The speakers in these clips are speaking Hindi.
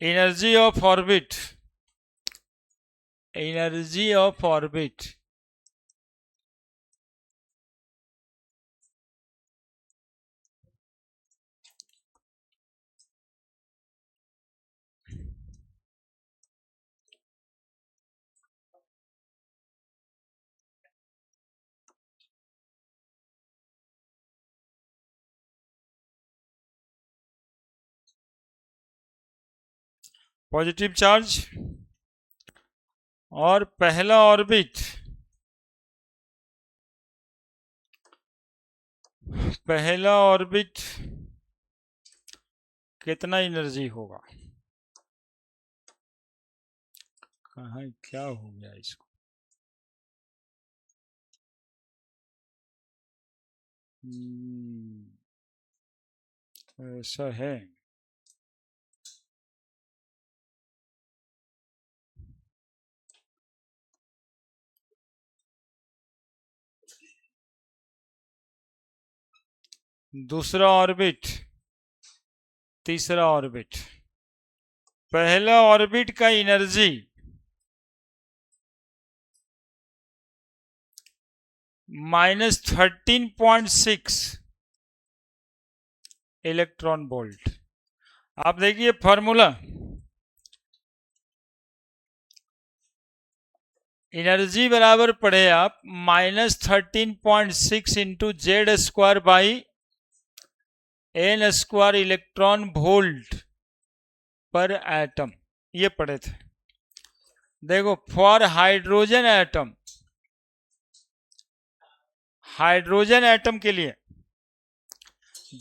Energy of orbit, energy of orbit positive charge और पहला ऑर्बिट, पहला ऑर्बिट कितना एनर्जी होगा? कहाँ क्या हो गया इसको? ऐसा है। दूसरा ऑर्बिट, तीसरा ऑर्बिट, पहला ऑर्बिट का एनर्जी -13.6 इलेक्ट्रॉन वोल्ट। आप देखिए फॉर्मूला, एनर्जी बराबर पढ़े आप -13.6 into Z square by n square electron volt पर एटम, ये पढ़े थे। देखो for hydrogen atom, hydrogen atom के लिए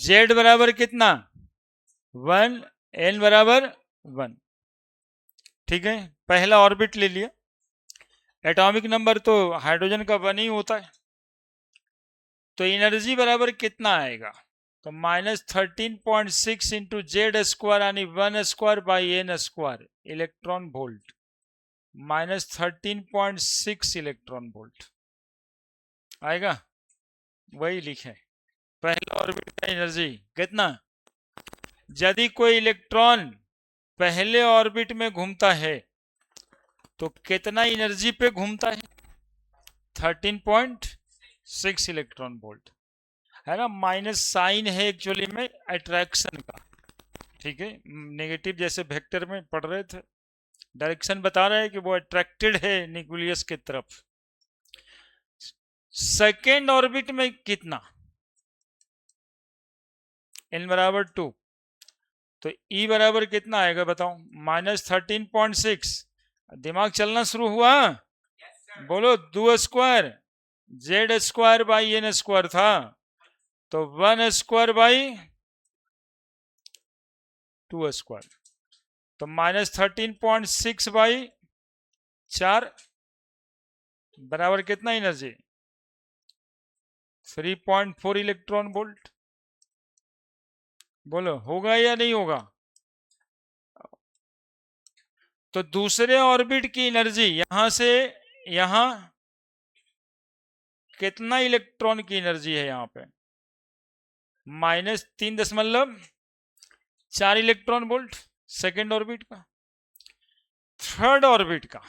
जेड बराबर कितना? 1, एन बराबर 1। ठीक है, पहला ऑर्बिट ले लिया। एटॉमिक नंबर तो हाइड्रोजन का 1 ही होता है, तो एनर्जी बराबर कितना आएगा? तो -13.6 इंटू जेड स्क्वायर यानी 1 square by n square electron volt, -13.6 electron volt आएगा। वही लिखे, पहला ऑर्बिट का एनर्जी कितना? यदि कोई इलेक्ट्रॉन पहले ऑर्बिट में घूमता है तो कितना एनर्जी पे घूमता है? 13.6 इलेक्ट्रॉन वोल्ट, है ना। माइनस साइन है एक्चुअली में अट्रैक्शन का, ठीक है। नेगेटिव जैसे वेक्टर में पढ़ रहे थे, डायरेक्शन बता रहे हैं कि वो अट्रैक्टेड है न्यूक्लियस की तरफ। सेकेंड ऑर्बिट में कितना? n बराबर 2, तो E बराबर कितना आएगा बताओ? -13.6। दिमाग चलना शुरू हुआ? बोलो 2 square, Z square by n square था, तो 1 स्क्वायर बाई 2 स्क्वायर, तो -13.6 बाई 4 बराबर कितना एनर्जी? 3.4 electron volt. बोलो होगा या नहीं होगा? तो दूसरे ऑर्बिट की एनर्जी यहां से यहां कितना इलेक्ट्रॉन की एनर्जी है? यहां पे -3.4 इलेक्ट्रॉन वोल्ट सेकेंड ऑर्बिट का। थर्ड ऑर्बिट का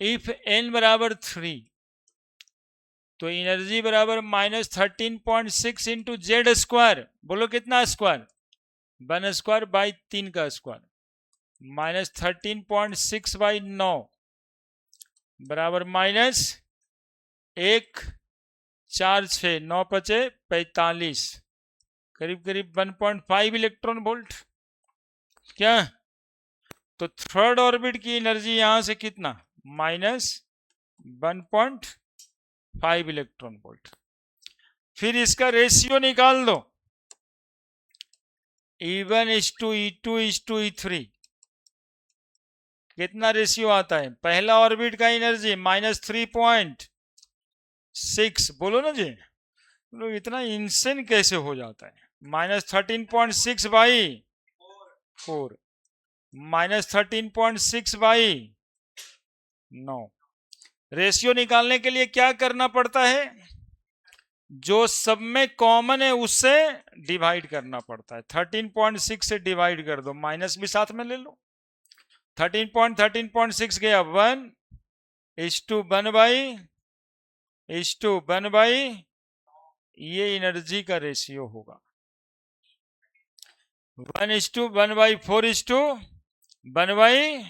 इफ n बराबर 3, तो एनर्जी बराबर -13.6 इंटू जेड स्क्वायर, बोलो कितना स्क्वायर? 1 स्क्वायर बाई 3 का स्क्वायर, -13.6 बाई 9 बराबर -1, 4, 6, 9, 5, 45, करीब करीब 1.5 इलेक्ट्रॉन वोल्ट। क्या? तो थर्ड ऑर्बिट की एनर्जी यहां से कितना? -1.5 इलेक्ट्रॉन वोल्ट। फिर इसका रेशियो निकाल दो, E1:E2:E3, कितना रेशियो आता है? पहला ऑर्बिट का एनर्जी -3.6, बोलो ना जी, लोग इतना इंसेन कैसे हो जाता है? -13.6 बाई 4, -13.6 बाई 9। रेशियो निकालने के लिए क्या करना पड़ता है? जो सब में कॉमन है उससे डिवाइड करना पड़ता है। 13.6 से डिवाइड कर दो, माइनस भी साथ में ले लो। 13.6 गया 1:1/1/, ये एनर्जी का रेशियो होगा। 1:1/4:1/।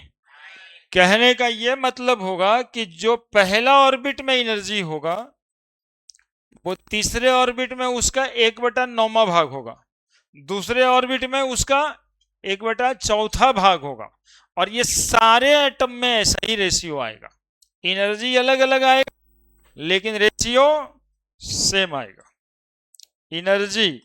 कहने का ये मतलब होगा कि जो पहला ऑर्बिट में एनर्जी होगा वो तीसरे ऑर्बिट में उसका 1/9वां भाग होगा, दूसरे ऑर्बिट में उसका 1/4 भाग होगा, और ये सारे एटम में ऐसा ही रेशियो आएगा। एनर्जी अलग अलग आएगा लेकिन रेशियो सेम आएगा। Energy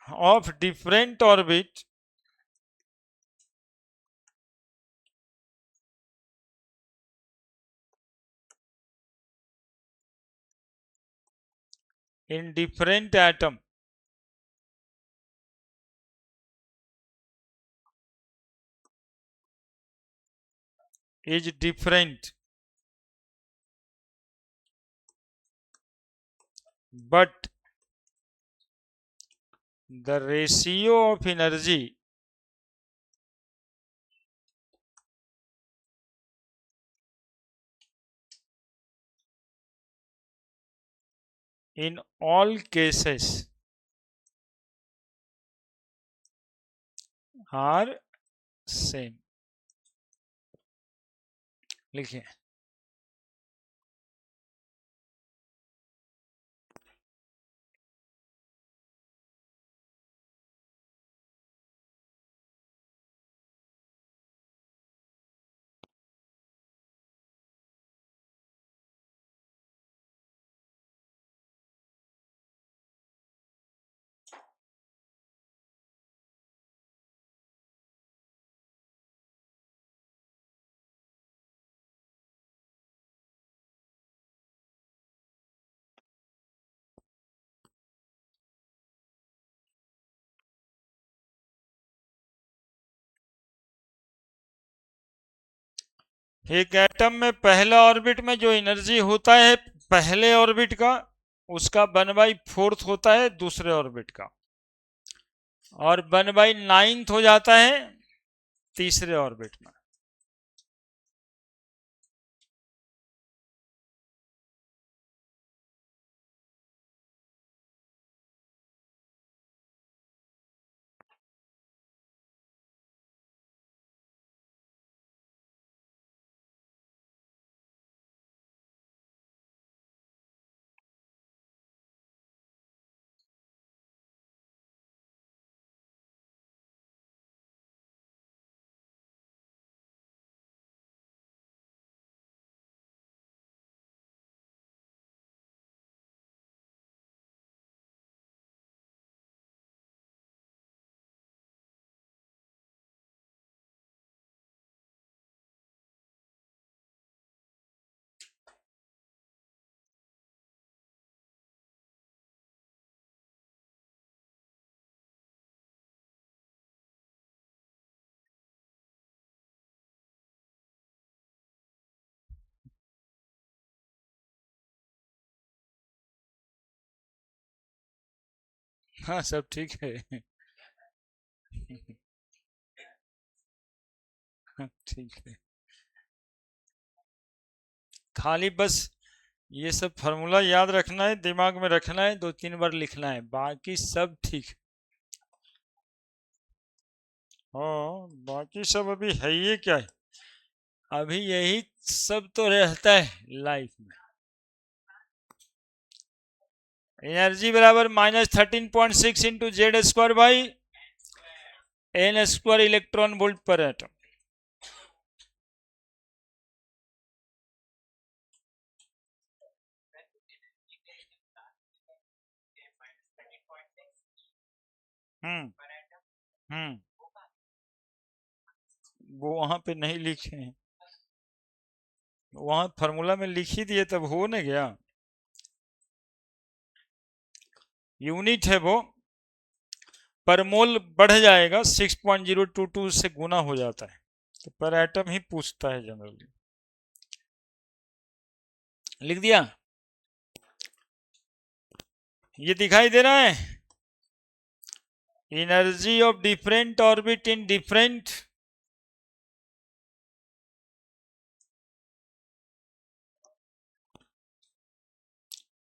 of different orbit in different atom is different, but the ratio of energy in all cases are same। लिखिए, एक एटम में पहला ऑर्बिट में जो एनर्जी होता है पहले ऑर्बिट का, उसका 1/4 होता है दूसरे ऑर्बिट का, और 1/9 हो जाता है तीसरे ऑर्बिट में। हाँ, सब ठीक है। ठीक है, खाली बस ये सब फार्मूला याद रखना है, दिमाग में रखना है, 2-3 बार लिखना है, बाकी सब ठीक है। हाँ, बाकी सब अभी है ये क्या है, अभी यही सब तो रहता है लाइफ में। एनर्जी बराबर -13.6 इंटू Z²/n² इलेक्ट्रॉन वोल्ट पर एटम। हम्म हम्म वो वहां पे नहीं लिखे हैं, वहां फार्मूला में लिख ही दिए तब हो न गया। यूनिट है वो, पर मोल बढ़ जाएगा, 6.022 से गुना हो जाता है। तो पर एटम ही पूछता है जनरली। लिख दिया? ये दिखाई दे रहा है? Energy of different orbit in different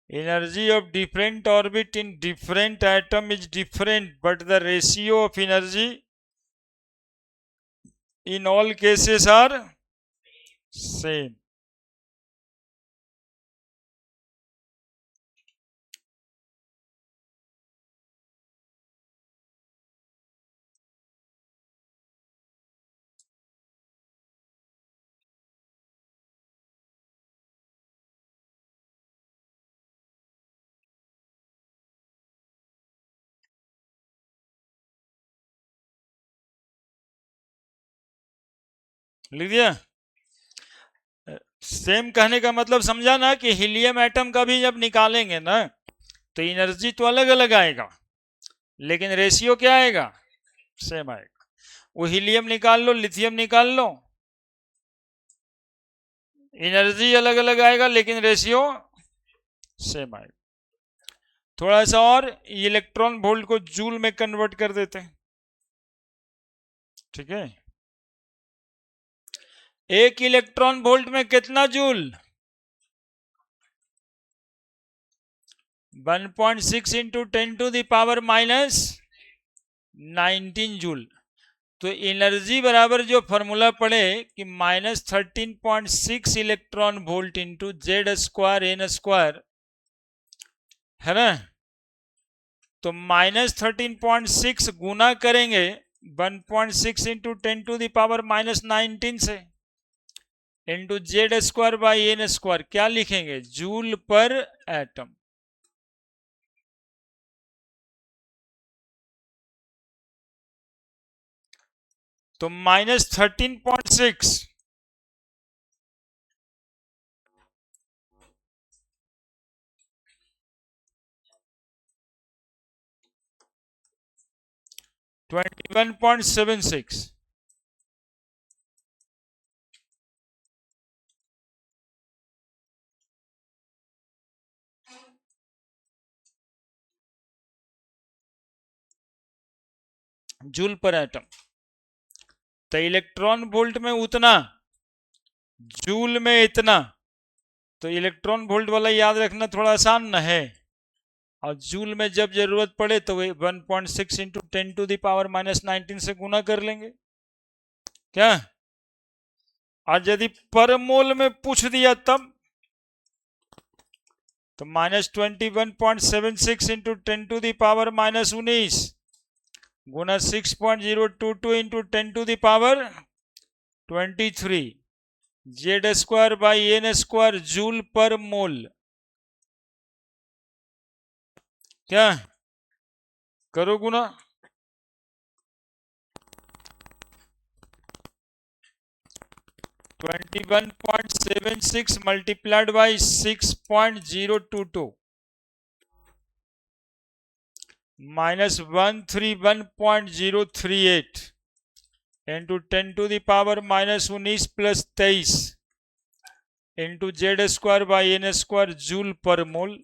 energy of different orbit in different atom is different, but the ratio of energy in all cases are same. लिख दिया? सेम कहने का मतलब समझा ना कि हीलियम एटम का भी जब निकालेंगे ना तो एनर्जी तो अलग अलग आएगा, लेकिन रेशियो क्या आएगा? सेम आएगा। वो हीलियम निकाल लो, लिथियम निकाल लो, एनर्जी अलग अलग आएगा लेकिन रेशियो सेम आएगा। थोड़ा सा और इलेक्ट्रॉन वोल्ट को जूल में कन्वर्ट कर देते हैं। ठीक है, एक इलेक्ट्रॉन वोल्ट में कितना जूल? 1.6 into 10⁻⁻19 joule. तो एनर्जी बराबर जो फॉर्मूला पड़े कि -13.6 electron volt into Z square n square, है ना? तो -13.6 गुना करेंगे 1.6 इंटू 10⁻⁻19 से into Z square by n square, क्या लिखेंगे? Joule per atom. तो -13.6 21.76 जूल पर एटम। तो इलेक्ट्रॉन वोल्ट में उतना, जूल में इतना, तो इलेक्ट्रॉन वोल्ट वाला याद रखना थोड़ा आसान न है। और जूल में जब जरूरत पड़े तो 1.6 इंटू 10⁻⁻19 से गुना कर लेंगे। क्या? आज यदि पर मोल में पूछ दिया तब तो -21.76 इंटू 10⁻⁻19 गुना 6.022 into 10⁻23 Z square by n square joule per mole. क्या करो गुना? 21.76 multiplied by 6.022 -131.038 into 10⁻⁻19 plus 23 into Z square by n square joule per mole.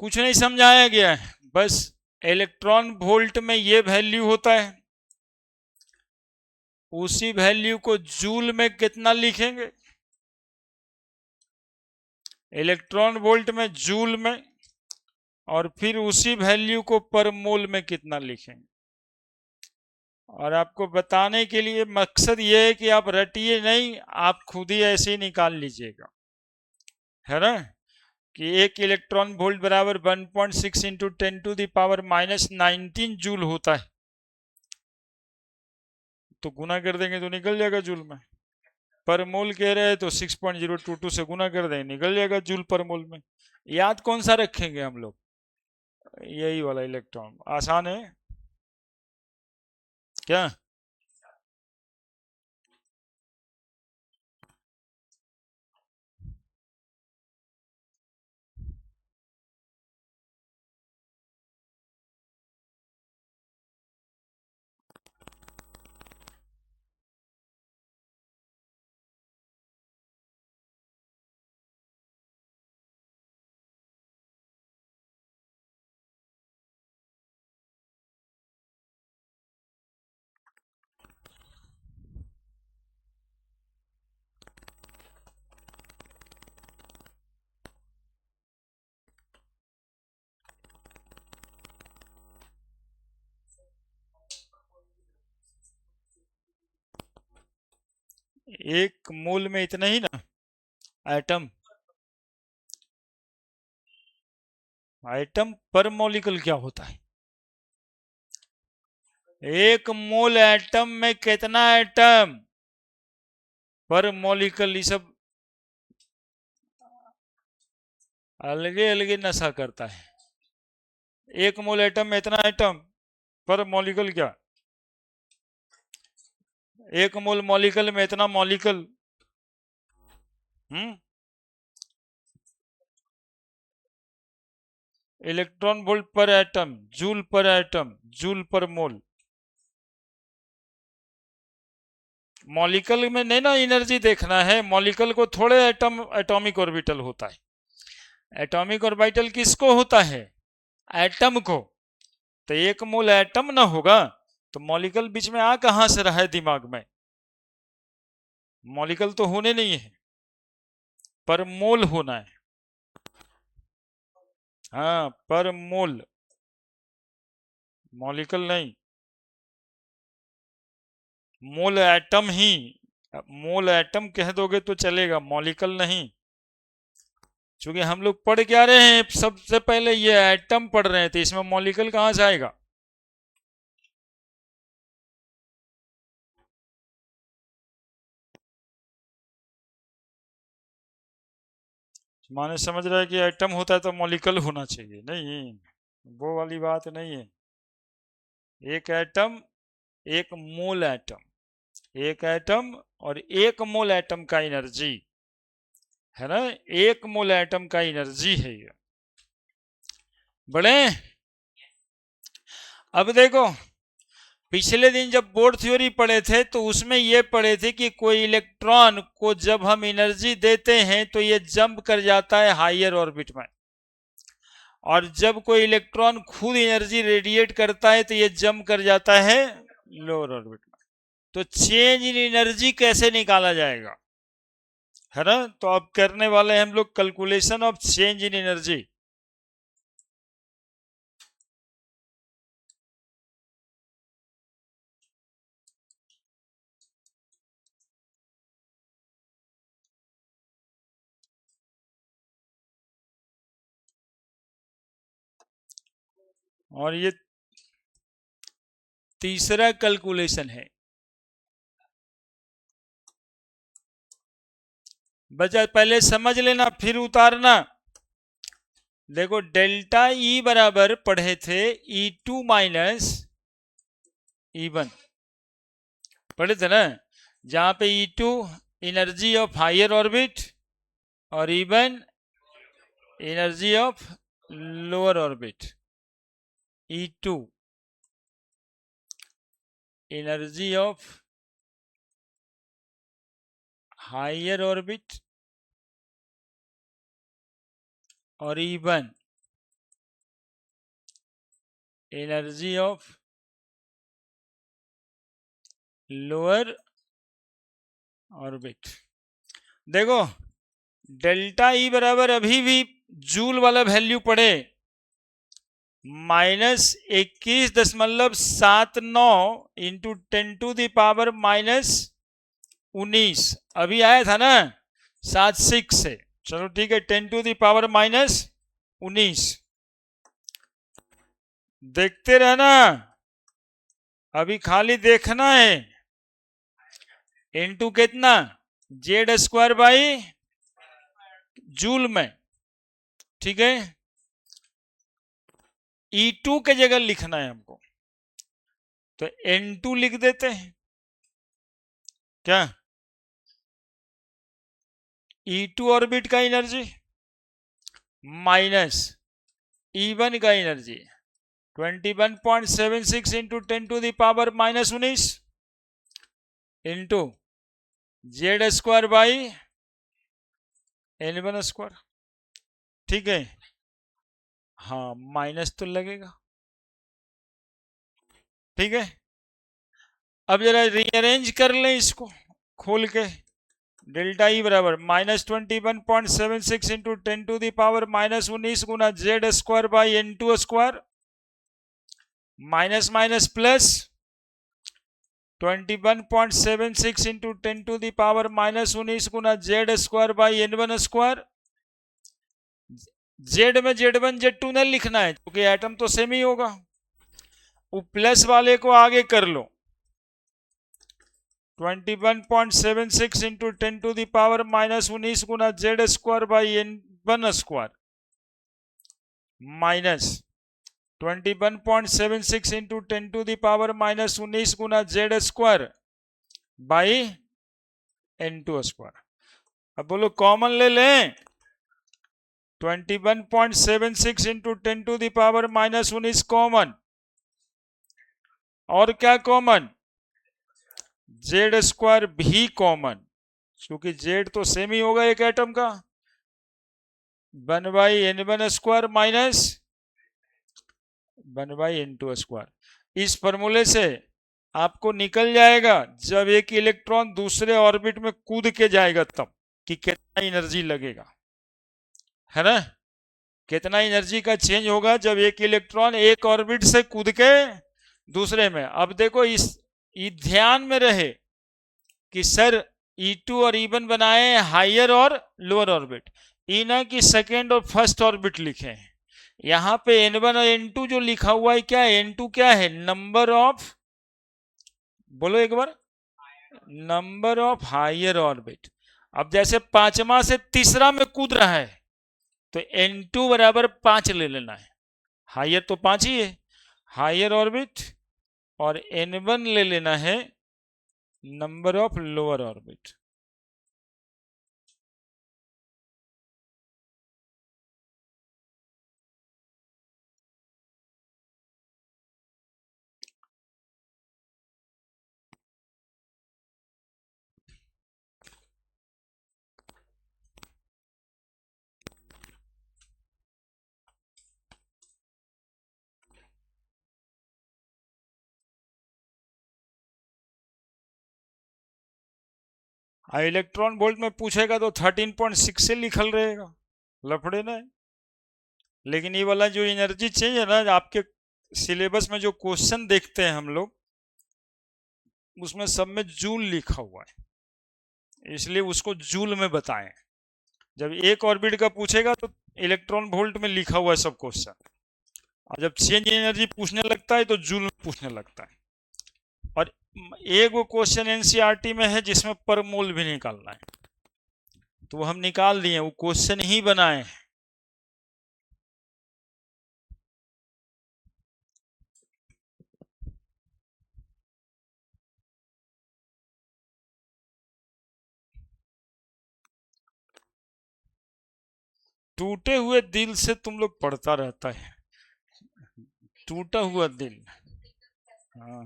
कुछ नहीं समझाया गया है, बस इलेक्ट्रॉन वोल्ट में ये वैल्यू होता है, उसी वैल्यू को जूल में कितना लिखेंगे? इलेक्ट्रॉन वोल्ट में जूल में, और फिर उसी वैल्यू को पर मोल में कितना लिखेंगे। और आपको बताने के लिए मकसद ये है कि आप रटिए नहीं, आप खुद ही ऐसे ही निकाल लीजिएगा, है ना? कि एक इलेक्ट्रॉन वोल्ट बराबर 1.6 इंटू 10⁻⁻19 जूल होता है, तो गुना कर देंगे तो निकल जाएगा जूल में। पर मोल कह रहे हैं तो 6.022 से गुना कर दें, निकल जाएगा जूल पर मोल में। याद कौन सा रखेंगे हम लोग? यही वाला इलेक्ट्रॉन। आसान है क्या? एक मोल में इतना ही ना एटम। एटम पर मॉलिक्यूल क्या होता है? एक मोल एटम में कितना एटम पर मॉलिक्यूल? ये सब अलगे अलगे नशा करता है। एक मोल एटम में इतना एटम पर मॉलिक्यूल क्या? एक मोल मॉलिक्यूल में इतना मॉलिक्यूल। इलेक्ट्रॉन वोल्ट पर atom, joule per atom, joule per mole. Molecule में नहीं ना एनर्जी देखना है, मॉलिक्यूल को थोड़े एटम एटॉमिक ऑर्बिटल होता है। एटॉमिक ऑर्बिटल किसको होता है? एटम को। तो एक मोल एटम ना होगा तो मॉलिक्यूल बीच में आ कहां से रहा है दिमाग में? मॉलिक्यूल तो होने नहीं है, पर मोल होना है। हाँ, पर मोल, मॉलिक्यूल नहीं। मोल एटम ही, मोल एटम कह दोगे तो चलेगा, मॉलिक्यूल नहीं। क्योंकि हम लोग पढ़ क्या रहे हैं, सबसे पहले ये एटम पढ़ रहे थे, इसमें मॉलिक्यूल कहां से आएगा? माने समझ रहा है कि एटम होता है तो मॉलिक्यूल होना चाहिए? नहीं, वो वाली बात नहीं है। एक एटम, एक मोल एटम, एक एटम और एक मोल एटम का एनर्जी है ना, एक मोल एटम का एनर्जी है ये। बड़े अब देखो, पिछले दिन जब बोर्ड थ्योरी पढ़े थे तो उसमें ये पढ़े थे कि कोई इलेक्ट्रॉन को जब हम एनर्जी देते हैं तो ये जंप कर जाता है हायर ऑर्बिट में, और जब कोई इलेक्ट्रॉन खुद एनर्जी रेडिएट करता है तो ये जंप कर जाता है लोअर ऑर्बिट में। तो चेंज इन एनर्जी कैसे निकाला जाएगा, है ना? तो अब करने वाले हैं हम लोग calculation of change in energy. और ये तीसरा कैलकुलेशन है। बचा पहले समझ लेना फिर उतारना। देखो डेल्टा ई बराबर पढ़े थे E2 माइनस E1, पढ़े थे ना, जहां पे E2 energy of higher orbit और E1 energy of lower orbit. E2 energy of higher orbit और E1 energy of lower orbit. देखो डेल्टा ई बराबर अभी भी जूल वाला वैल्यू पड़े -21.79 इंटू 10⁻⁻⁰ अभी आया था ना 7 से। चलो ठीक है, 10⁻⁻⁰ देखते रहना, अभी खाली देखना है। इंटू कितना जेड स्क्वायर बाई जूल में, ठीक है। E2 के जगह लिखना है हमको, तो N2 लिख देते हैं क्या। E2 ऑर्बिट का एनर्जी माइनस E1 का energy 21.76 into 10⁻⁻19 into Z square by N1 square, ठीक है। हाँ माइनस तो लगेगा, ठीक है। अब जरा रीअरेंज कर लें इसको खोल के, डेल्टा ई बराबर -21.76 इंटू 10⁻⁻19 गुना Z square by N2 square minus minus plus 21.76 into 10⁻⁻19 गुना Z square by N1 square. Z में Z1 Z2 नहीं लिखना है क्योंकि एटम तो सेम ही होगा, वो प्लस वाले को आगे कर लो 21.76 इंटू 10⁻⁻19 गुना Z square by N1 square minus 21.76 into 10⁻⁻19 गुना Z square by N2 square. अब बोलो कॉमन ले लें, 21.76 इंटू 10⁻⁻19 कॉमन, और क्या कॉमन, जेड स्क्वायर भी कॉमन, क्योंकि जेड तो सेम ही होगा एक एटम का, 1/N1 square minus 1/N2 square. इस फॉर्मूले से आपको निकल जाएगा जब एक इलेक्ट्रॉन दूसरे ऑर्बिट में कूद के जाएगा तब कि कितना एनर्जी लगेगा, है ना। कितना एनर्जी का चेंज होगा जब एक इलेक्ट्रॉन एक ऑर्बिट से कूद के दूसरे में। अब देखो ये ध्यान में रहे कि सर E2 और E1 बनाए हायर और लोअर ऑर्बिट, ई ना कि सेकेंड और फर्स्ट ऑर्बिट लिखे हैं। यहां पे N1 और N2 जो लिखा हुआ है क्या है, N2 क्या है, नंबर ऑफ, बोलो एक बार, नंबर ऑफ हायर ऑर्बिट। अब जैसे पांचवा से तीसरा में कूद रहा है तो N2 बराबर 5 ले लेना है, हायर तो 5 ही है हायर ऑर्बिट, और N1 ले लेना है number of lower orbit. Electron volt में पूछेगा तो 13.6 से लिखल रहेगा, लफड़े ना है। लेकिन ये वाला जो एनर्जी चेंज है ना, आपके सिलेबस में जो क्वेश्चन देखते हैं हम लोग, उसमें सब में जूल लिखा हुआ है, इसलिए उसको जूल में बताएं। जब एक ऑर्बिट का पूछेगा तो इलेक्ट्रॉन वोल्ट में लिखा हुआ है सब क्वेश्चन, और जब चेंज एनर्जी पूछने लगता है तो जूल में पूछने लगता है। और एक वो क्वेश्चन एनसीईआरटी में है जिसमें पर मोल भी निकालना है, तो वो हम निकाल दिए, वो क्वेश्चन ही बनाए हैं। टूटे हुए दिल से तुम लोग पढ़ता रहता है, टूटा हुआ दिल, हाँ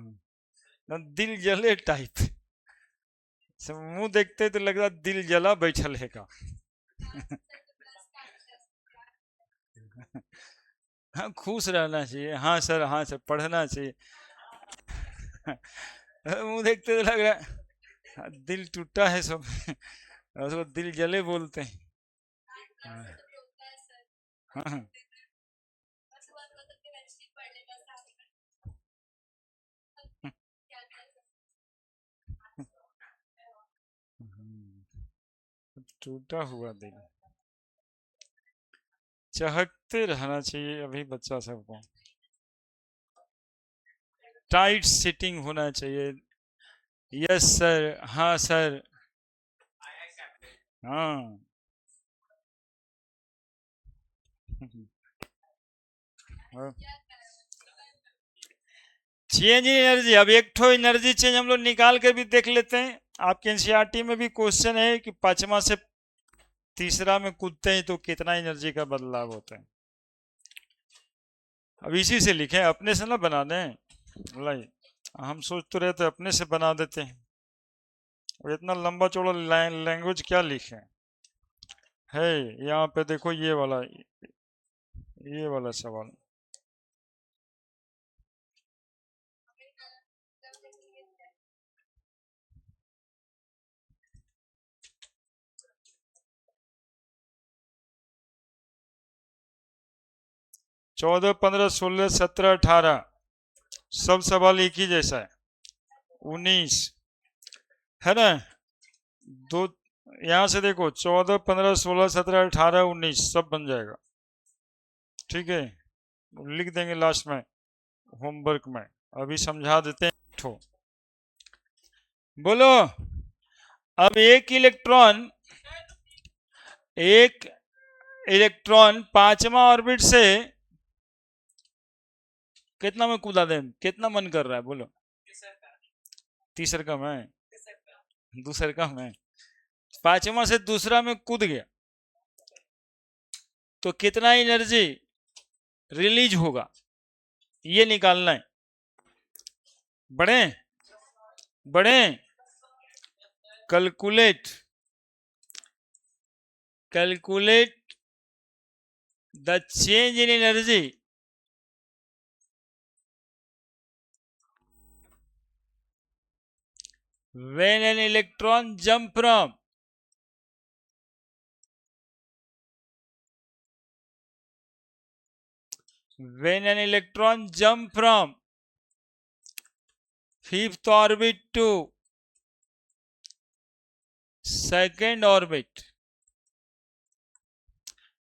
ना, दिल जले टाइप, मुंह देखते तो लग रहा दिल जला बैठल है का। हाँ खुश रहना चाहिए, हाँ सर, हाँ सर, पढ़ना चाहिए। मुंह देखते तो लग रहा दिल टूटा है सब, उसको दिल जले बोलते हैं। हाँ, हाँ, टूटा हुआ दिल, चहकते रहना चाहिए अभी बच्चा सबको, टाइट सिटिंग होना चाहिए। यस सर, हाँ सर, हाँ चेंज इन एनर्जी। अब एक ठो एनर्जी चेंज हम लोग निकाल के भी देख लेते हैं। आपके एनसीईआरटी में भी क्वेश्चन है कि पांचवा से तीसरा में कूदते हैं तो कितना एनर्जी का बदलाव होता है। अब इसी से लिखें, अपने से ना बना दें। लाई हम सोच तो रहे थे अपने से बना देते हैं, और इतना लंबा चौड़ा लैंग्वेज क्या लिखें। है यहाँ पे देखो ये वाला सवाल। चौदह, 15, 16, 17, 18 सब सवाल एक ही जैसा है। 19 है ना, दो यहाँ से देखो 14, 15, 16, 17, 18, 19 सब बन जाएगा। ठीक है, लिख देंगे लास्ट में होमवर्क में। अभी समझा देते हैं। ठो बोलो। अब एक इलेक्ट्रॉन पांचवा ऑर्बिट से कितना में कूदा दे, कितना मन कर रहा है बोलो। तीसरा कम है, दूसरा कम है। पांचवा से दूसरा में कूद गया तो कितना एनर्जी रिलीज होगा ये निकालना है। बढ़े बढ़े calculate the change in energy when an electron jump from fifth orbit to second orbit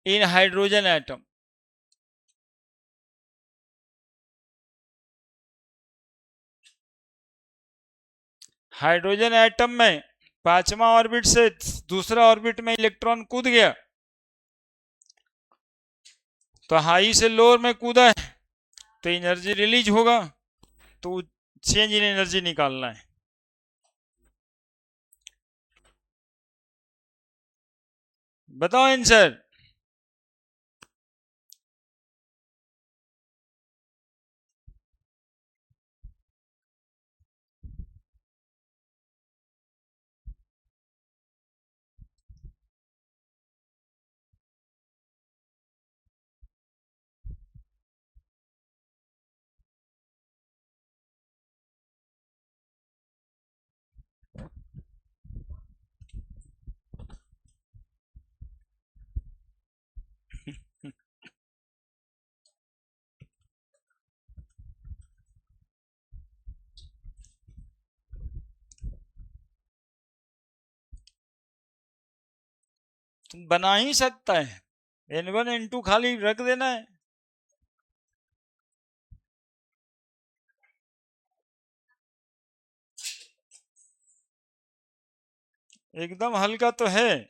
in hydrogen atom. Hydrogen atom में पांचवा ऑर्बिट से दूसरा ऑर्बिट में इलेक्ट्रॉन कूद गया तो हाई से लोअर में कूदा है तो एनर्जी रिलीज होगा, तो चेंज इन एनर्जी निकालना है। बताओ आंसर। बना ही सकता है, N1 N2 खाली रख देना है। एकदम हल्का तो है।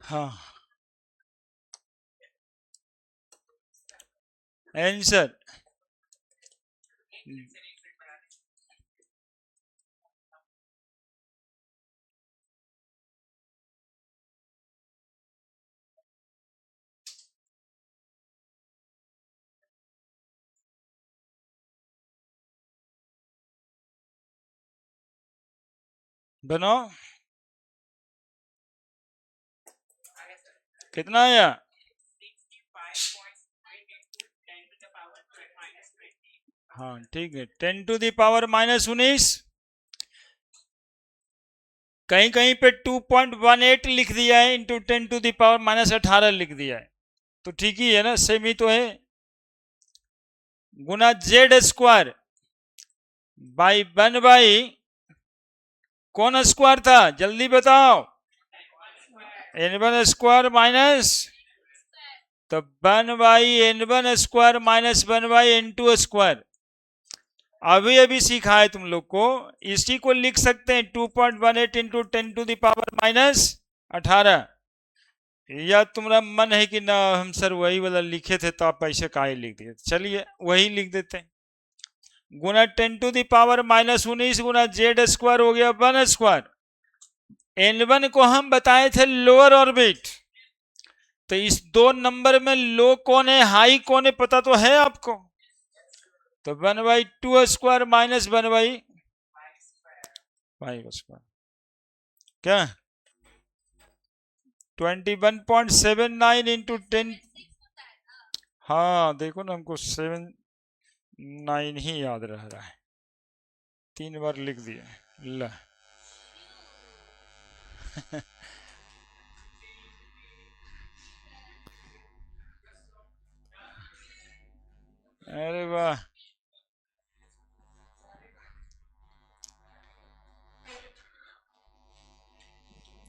हाँ आंसर बनाओ। कितना आया? हाँ ठीक है, 10⁻⁻19। कहीं कहीं पे 2.18 लिख दिया है, इंटू 10⁻⁻18 लिख दिया है, तो ठीक ही है ना, सेम ही तो है। गुना Z² बाई 1 कौन स्क्वायर था जल्दी बताओ। N1² माइनस तो 1/n1² माइनस 1/n2²। अभी अभी सीखा है तुम लोग को, इसी को लिख सकते हैं 2.18 इंटू 10⁻⁻18। या तुम्हारा मन है कि ना हम सर वही वाला लिखे थे तो आप ऐसे काहे लिख दिए, चलिए वही लिख देते हैं। गुना 10⁻⁻19 गुना z² हो गया 1²। n1 को हम बताए थे लोअर ऑर्बिट, तो इस दो नंबर में लो कौन है हाई कौन है पता तो है आपको। तो 1/2² माइनस 1/5², क्या 21.79 इंटू 10। हाँ देखो ना, हमको 7/9 ही याद रह रहा है, 3 बार लिख दिए ला। अरे वाह,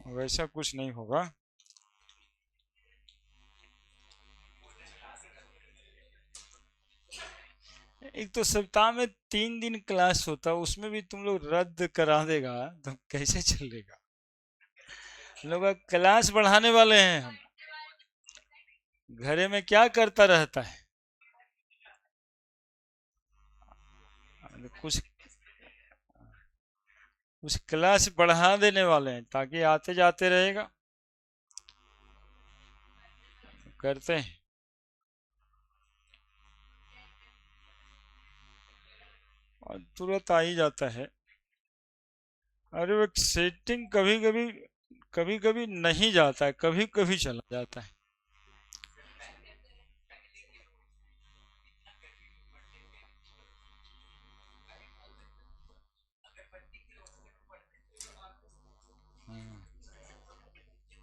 वैसा कुछ नहीं होगा। एक तो सप्ताह में 3 दिन क्लास होता, उसमें भी तुम लोग रद्द करा देगा तो कैसे चलेगा। लोग क्लास बढ़ाने वाले हैं हम, घरे में क्या करता रहता है। कुछ कुछ क्लास बढ़ा देने वाले हैं ताकि आते जाते रहेगा, करते हैं। और तुरंत आ ही जाता है। अरे वो सेटिंग कभी कभी नहीं जाता है, कभी कभी चला जाता है।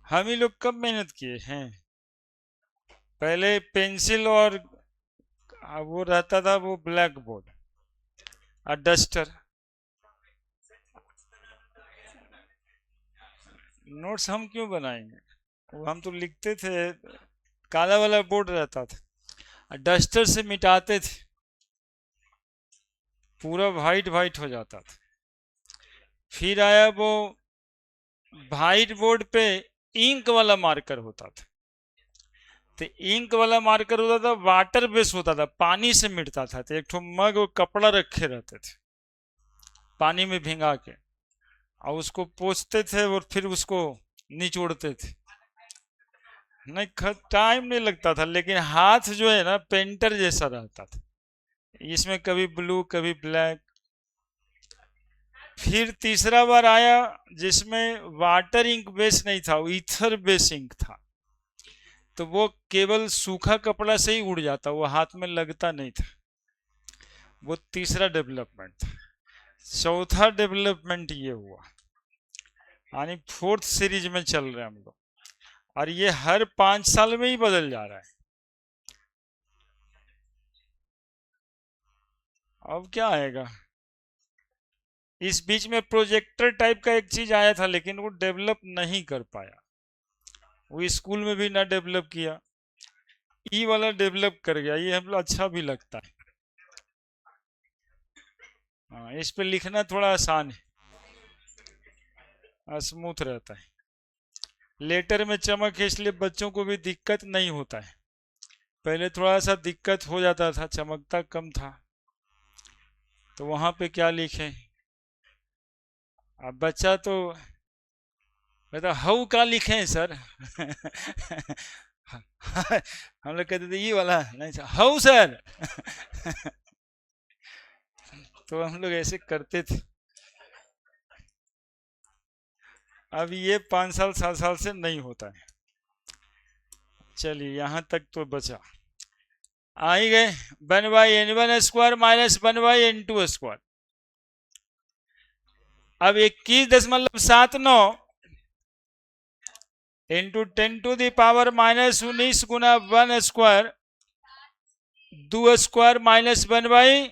हम ही लोग कब मेहनत किए हैं, पहले पेंसिल और वो रहता था वो ब्लैक बोर्ड और डस्टर। नोट्स हम क्यों बनाएंगे, वो हम तो लिखते थे, काला वाला बोर्ड रहता था और डस्टर से मिटाते थे, पूरा वाइट वाइट हो जाता था। फिर आया वो व्हाइट बोर्ड पे इंक वाला मार्कर होता था। तो इंक वाला मार्कर होता था, वाटर बेस होता था, पानी से मिटता था। तो एक ठो मग और कपड़ा रखे रहते थे पानी में भिंगा के, और उसको पोंछते थे और फिर उसको निचोड़ते थे। नहीं टाइम नहीं लगता था, लेकिन हाथ जो है ना पेंटर जैसा रहता था, इसमें कभी ब्लू कभी ब्लैक। फिर तीसरा बार आया जिसमें वाटर इंक बेस नहीं था, वो ईथर बेस इंक था, तो वो केवल सूखा कपड़ा से ही उड़ जाता, वो हाथ में लगता नहीं था। वो तीसरा डेवलपमेंट था। चौथा डेवलपमेंट ये हुआ, यानी 4th सीरीज में चल रहे हैं हम लोग, और ये हर 5 साल में ही बदल जा रहा है। अब क्या आएगा, इस बीच में प्रोजेक्टर टाइप का एक चीज आया था, लेकिन वो डेवलप नहीं कर पाया, वो स्कूल में भी ना डेवलप किया। ई वाला डेवलप कर गया, ये हम लोग अच्छा भी लगता है। हाँ, इस पे लिखना थोड़ा आसान है, स्मूथ रहता है, लेटर में चमक है, इसलिए बच्चों को भी दिक्कत नहीं होता है। पहले थोड़ा सा दिक्कत हो जाता था, चमकता कम था, तो वहां पे क्या लिखे। अब बच्चा तो कहता हाउ का लिखे हैं सर। हम लोग कहते थे ये वाला नहीं सर, हाउ सर। तो हम लोग ऐसे करते थे। अब ये 5 साल 7 साल से नहीं होता है। चलिए यहाँ तक तो बचा, आ ही गए। 1/n1² minus 1/n2²। अब 21.79 इंटू 10⁻⁻19 गुना 1² 2² माइनस 1/5²।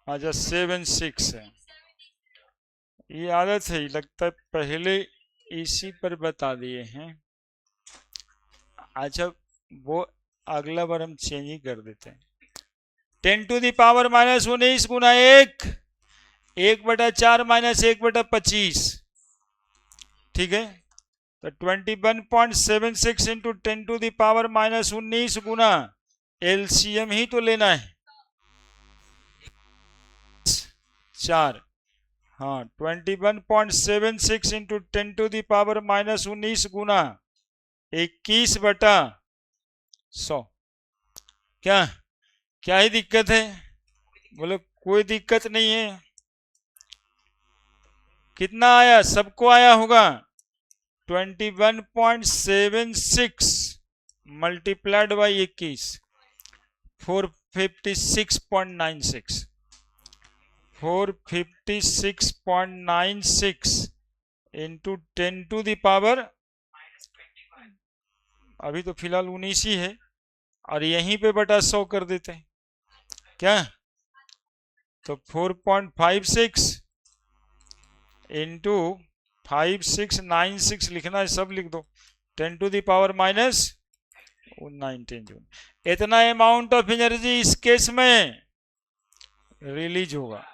अच्छा 7/6 है, ये आदत है, लगता है पहले इसी पर बता दिए हैं। अच्छा वो अगला बार हम चेंज ही कर देते हैं। 10⁻⁻19 गुना 1/4 माइनस 1/25, ठीक है। तो 21.76 इंटू 10⁻⁻19 गुना एलसीएम ही तो लेना है 4। हाँ 21.76 इंटू 10⁻⁻19 गुना 21/100। क्या क्या ही दिक्कत है? बोले कोई दिक्कत नहीं है। कितना आया? सबको आया होगा 21.76 मल्टीप्लाइड बाई 21, 456.96, 456.96 इंटू 10⁻, अभी तो फिलहाल 19 ही है, और यहीं पे बटा 100 कर देते हैं क्या। तो 4.56 इंटू 5696 लिखना है, सब लिख दो, 10⁻⁻19 जूल। इतना अमाउंट ऑफ एनर्जी इस केस में रिलीज होगा,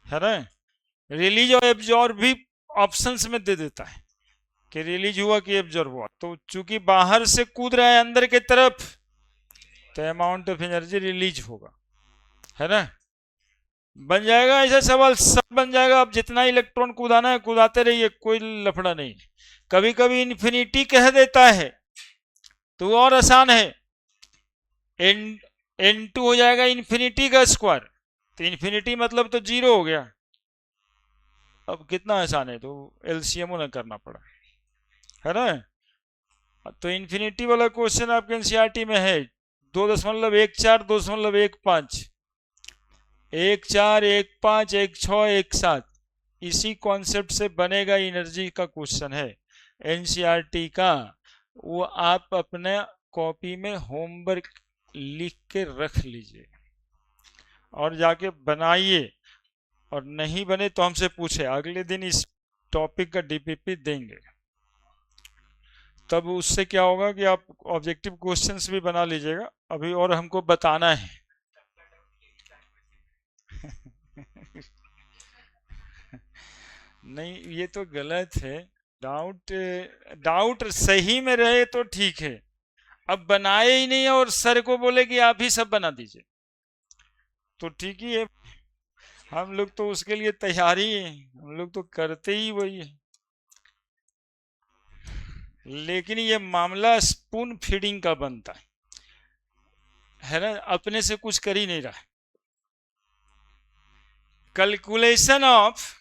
है ना। रिलीज और एब्जॉर्ब भी ऑप्शंस में दे देता है कि रिलीज हुआ कि एब्जॉर्ब हुआ। तो चूंकि बाहर से कूद रहा है अंदर की तरफ, तो अमाउंट ऑफ एनर्जी रिलीज होगा, है ना। बन जाएगा ऐसा सवाल, सब बन जाएगा। अब जितना इलेक्ट्रॉन कूदाना है कूदाते रहिए, कोई लफड़ा नहीं। कभी कभी इन्फिनिटी कह देता है तो वो और आसान है, n2 हो जाएगा इन्फिनिटी का स्क्वायर, तो इन्फिनिटी मतलब तो 0 हो गया। अब कितना आसान है, तो एलसीएम ना करना पड़ा, है ना। तो इन्फिनिटी वाला क्वेश्चन आपके एनसीईआरटी में है 2.14 2.15 14 15 16 17। इसी कॉन्सेप्ट से बनेगा, एनर्जी का क्वेश्चन है एनसीईआरटी का। वो आप अपने कॉपी में होमवर्क लिख के रख लीजिए और जाके बनाइए, और नहीं बने तो हमसे पूछे, अगले दिन इस टॉपिक का डीपीपी देंगे। तब उससे क्या होगा कि आप ऑब्जेक्टिव क्वेश्चंस भी बना लीजिएगा। अभी और हमको बताना है नहीं ये तो गलत है। डाउट सही में रहे तो ठीक है, अब बनाए ही नहीं और सर को बोले कि आप ही सब बना दीजिए तो ठीक ही है। हम लोग तो उसके लिए तैयार ही हैं, हम लोग तो करते ही वही है। लेकिन ये मामला स्पून फीडिंग का बनता है ना, अपने से कुछ कर ही नहीं रहा। Calculation of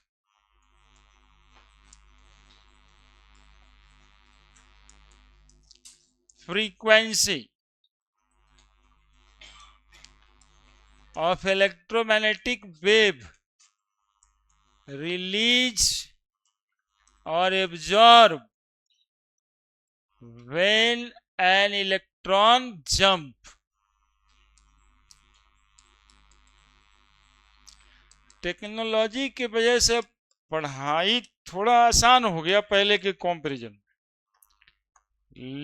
frequency of electromagnetic wave release or absorb when an electron jump। Technology की वजह से पढ़ाई थोड़ा आसान हो गया पहले के कंपैरिजन,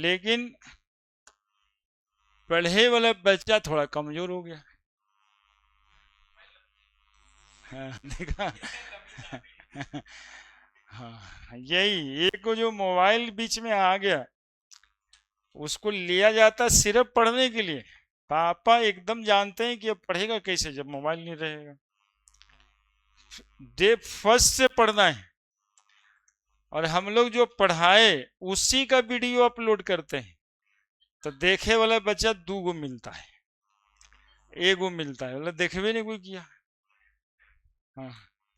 लेकिन पढ़े वाला बच्चा थोड़ा कमजोर हो गया। हाँ, देखा हाँ यही एक जो मोबाइल बीच में आ गया, उसको लिया जाता सिर्फ पढ़ने के लिए। पापा एकदम जानते हैं कि अब पढ़ेगा कैसे जब मोबाइल नहीं रहेगा। डे फर्स्ट से पढ़ना है, और हम लोग जो पढ़ाए उसी का वीडियो अपलोड करते हैं, तो देखे वाला बच्चा 2 गो मिलता है, 1 गो मिलता है, मतलब देखे भी नहीं कोई किया, हाँ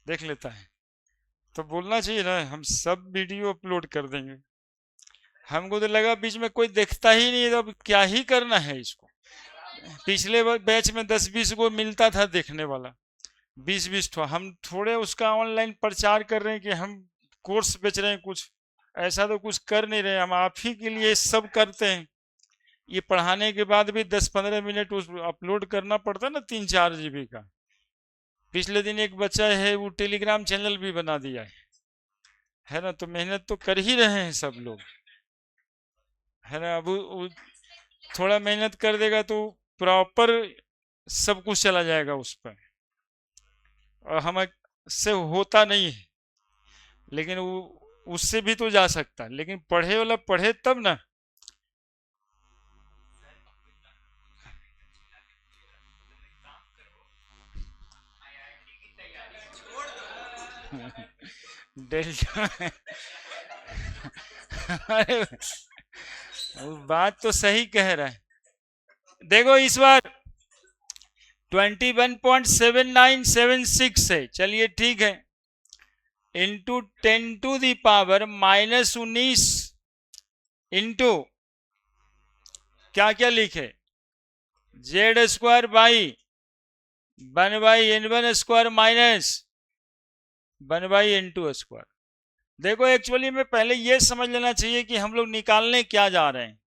देख लेता है। तो बोलना चाहिए ना हम सब वीडियो अपलोड कर देंगे। हमको तो लगा बीच में कोई देखता ही नहीं, तो अब क्या ही करना है इसको। पिछले बैच में 10-20 गो मिलता था देखने वाला, 20-20 ठो। हम थोड़े उसका ऑनलाइन प्रचार कर रहे हैं कि हम कोर्स बेच रहे हैं, कुछ ऐसा तो कुछ कर नहीं रहे। हम आप ही के लिए सब करते हैं। ये पढ़ाने के बाद भी 10-15 मिनट उस अपलोड करना पड़ता है ना, 3-4 GB का। पिछले दिन एक बच्चा है वो टेलीग्राम चैनल भी बना दिया है ना। तो मेहनत तो कर ही रहे हैं सब लोग, है ना। अब वो थोड़ा मेहनत कर देगा तो प्रॉपर सब कुछ चला जाएगा उस पर, और हम से होता नहीं है। लेकिन वो उससे भी तो जा सकता है, लेकिन पढ़े वाला पढ़े तब ना। डेल्टा अरे वो बात तो सही कह रहा है। देखो इस बार 21.7976 है, चलिए ठीक है, इंटू 10⁻⁻⁻19 इंटू क्या क्या लिखे, Z square by 1/n1 square minus 1/n2 square. देखो एक्चुअली में पहले ये समझ लेना चाहिए कि हम लोग निकालने क्या जा रहे हैं।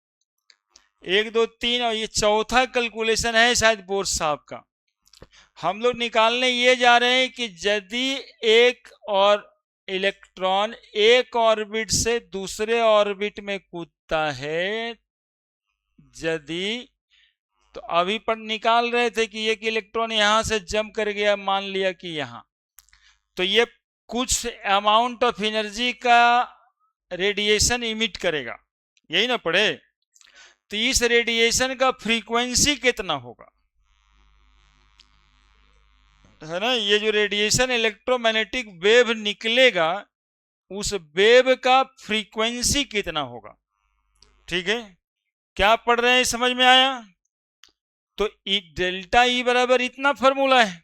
1 2 3 और ये चौथा कैलकुलेशन है शायद बोर्ड साहब का। हम लोग निकालने ये जा रहे हैं कि यदि एक और इलेक्ट्रॉन एक ऑर्बिट से दूसरे ऑर्बिट में कूदता है, यदि, तो अभी पर निकाल रहे थे कि एक इलेक्ट्रॉन यहां से जंप कर गया, मान लिया कि यहां, तो ये कुछ अमाउंट ऑफ एनर्जी का रेडिएशन इमिट करेगा, यही ना पढ़े। तो इस रेडिएशन का फ्रीक्वेंसी कितना होगा, है ना। ये जो रेडिएशन इलेक्ट्रोमैग्नेटिक वेव निकलेगा, उस वेव का फ्रीक्वेंसी कितना होगा। ठीक है, क्या पढ़ रहे हैं, समझ में आया। तो डेल्टा ई बराबर इतना फॉर्मूला है।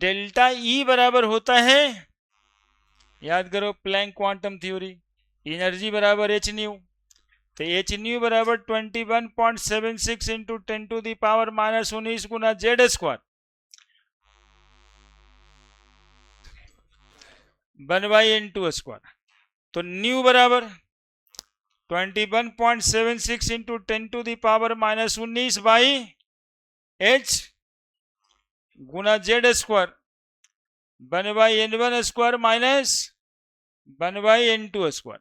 डेल्टा ई बराबर होता है, याद करो प्लैंक क्वांटम थ्योरी, एनर्जी बराबर एच न्यू। तो एच न्यू बराबर 21.76 इंटू 10⁻⁻19 गुना जेड स्क्वायर 1/n2 स्क्वायर। तो न्यू बराबर 21.76 into 10⁻⁻19 by H Guna Z square 1/n1 square minus 1/n2 square.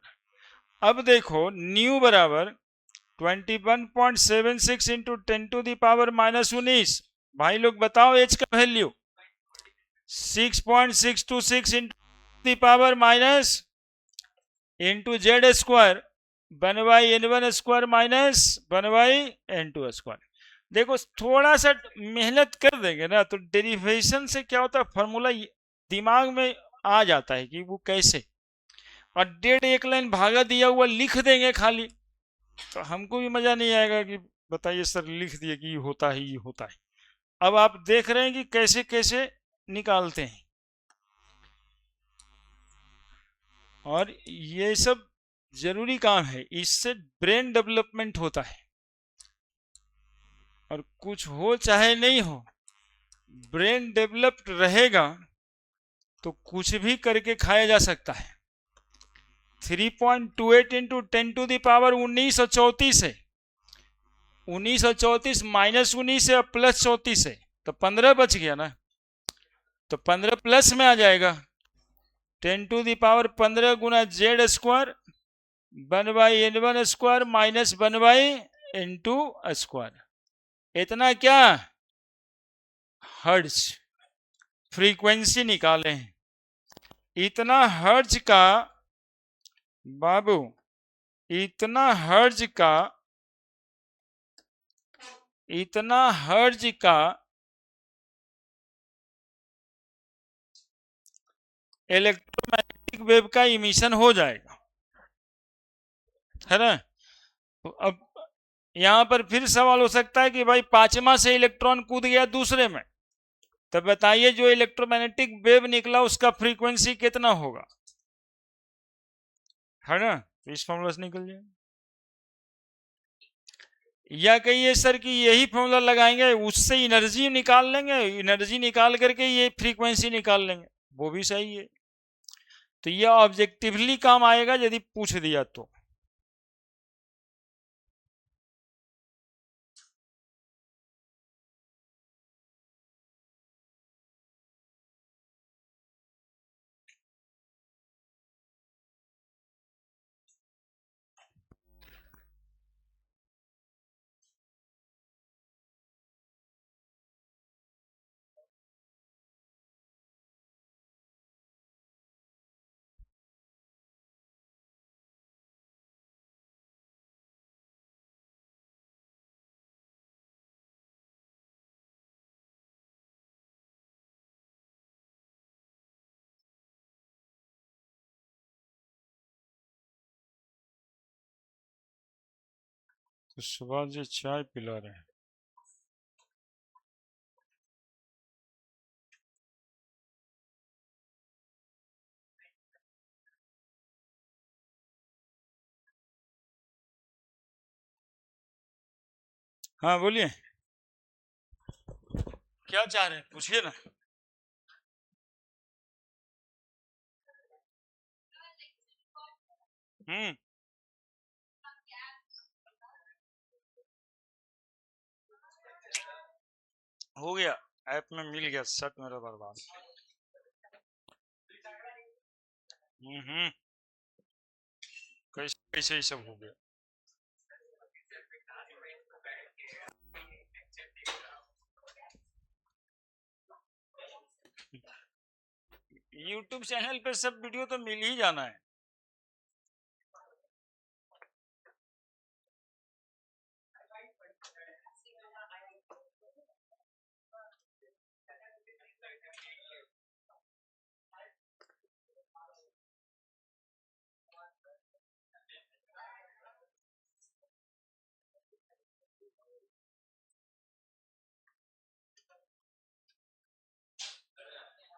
अब देखो न्यू बराबर 21.76 इंटू 10⁻⁻19, भाई लोग बताओ एच का value 6.626 into power minus into Z square 1/n1 square minus 1/n2 square. देखो थोड़ा सा मेहनत कर देंगे ना तो डेरिवेशन से क्या होता है, फॉर्मूला दिमाग में आ जाता है कि वो कैसे। और डेढ़ एक लाइन भागा दिया हुआ लिख देंगे खाली, तो हमको भी मजा नहीं आएगा कि बताइए सर लिख दिए कि ये होता है, ये होता है। अब आप देख रहे हैं कि कैसे कैसे निकालते हैं, और ये सब जरूरी काम है, इससे ब्रेन डेवलपमेंट होता है। और कुछ हो चाहे नहीं हो, ब्रेन डेवलप्ड रहेगा तो कुछ भी करके खाया जा सकता है। 3.28 इंटू 10⁻⁻19 है, 1934 माइनस 19 है और प्लस 34 है, तो 15 बच गया ना। तो 15 प्लस में आ जाएगा 10⁻15 गुना Z square 1/n1 square minus 1/n2 square. इतना क्या, हर्ट्ज फ्रीक्वेंसी निकाले हैं। इतना हर्ट्ज का बाबू, इतना हर्ट्ज का, इतना हर्ट्ज का इलेक्ट्रोमैग्नेटिक वेव का इमिशन हो जाएगा, है ना। तो अब यहां पर फिर सवाल हो सकता है कि भाई पांचवा से इलेक्ट्रॉन कूद गया दूसरे में, तो बताइए जो इलेक्ट्रोमैग्नेटिक वेव निकला उसका फ्रीक्वेंसी कितना होगा, है ना। तो इस फॉर्मूला से निकल जाए। या कहिए सर कि यही फॉर्मूला लगाएंगे उससे एनर्जी निकाल लेंगे, एनर्जी निकाल करके ये फ्रीक्वेंसी निकाल लेंगे, वो भी सही है। तो ये ऑब्जेक्टिवली काम आएगा यदि पूछ दिया तो। तो सुभाष जी चाय पिला रहे हैं। हाँ बोलिए, क्या चाह रहे हैं पूछिए ना। हम्म, हो गया, ऐप में मिल गया, शर्ट मेरा बर्बाद। हम्म, कैसे कैसे ही सब हो गया। YouTube चैनल पे सब वीडियो तो मिल ही जाना है।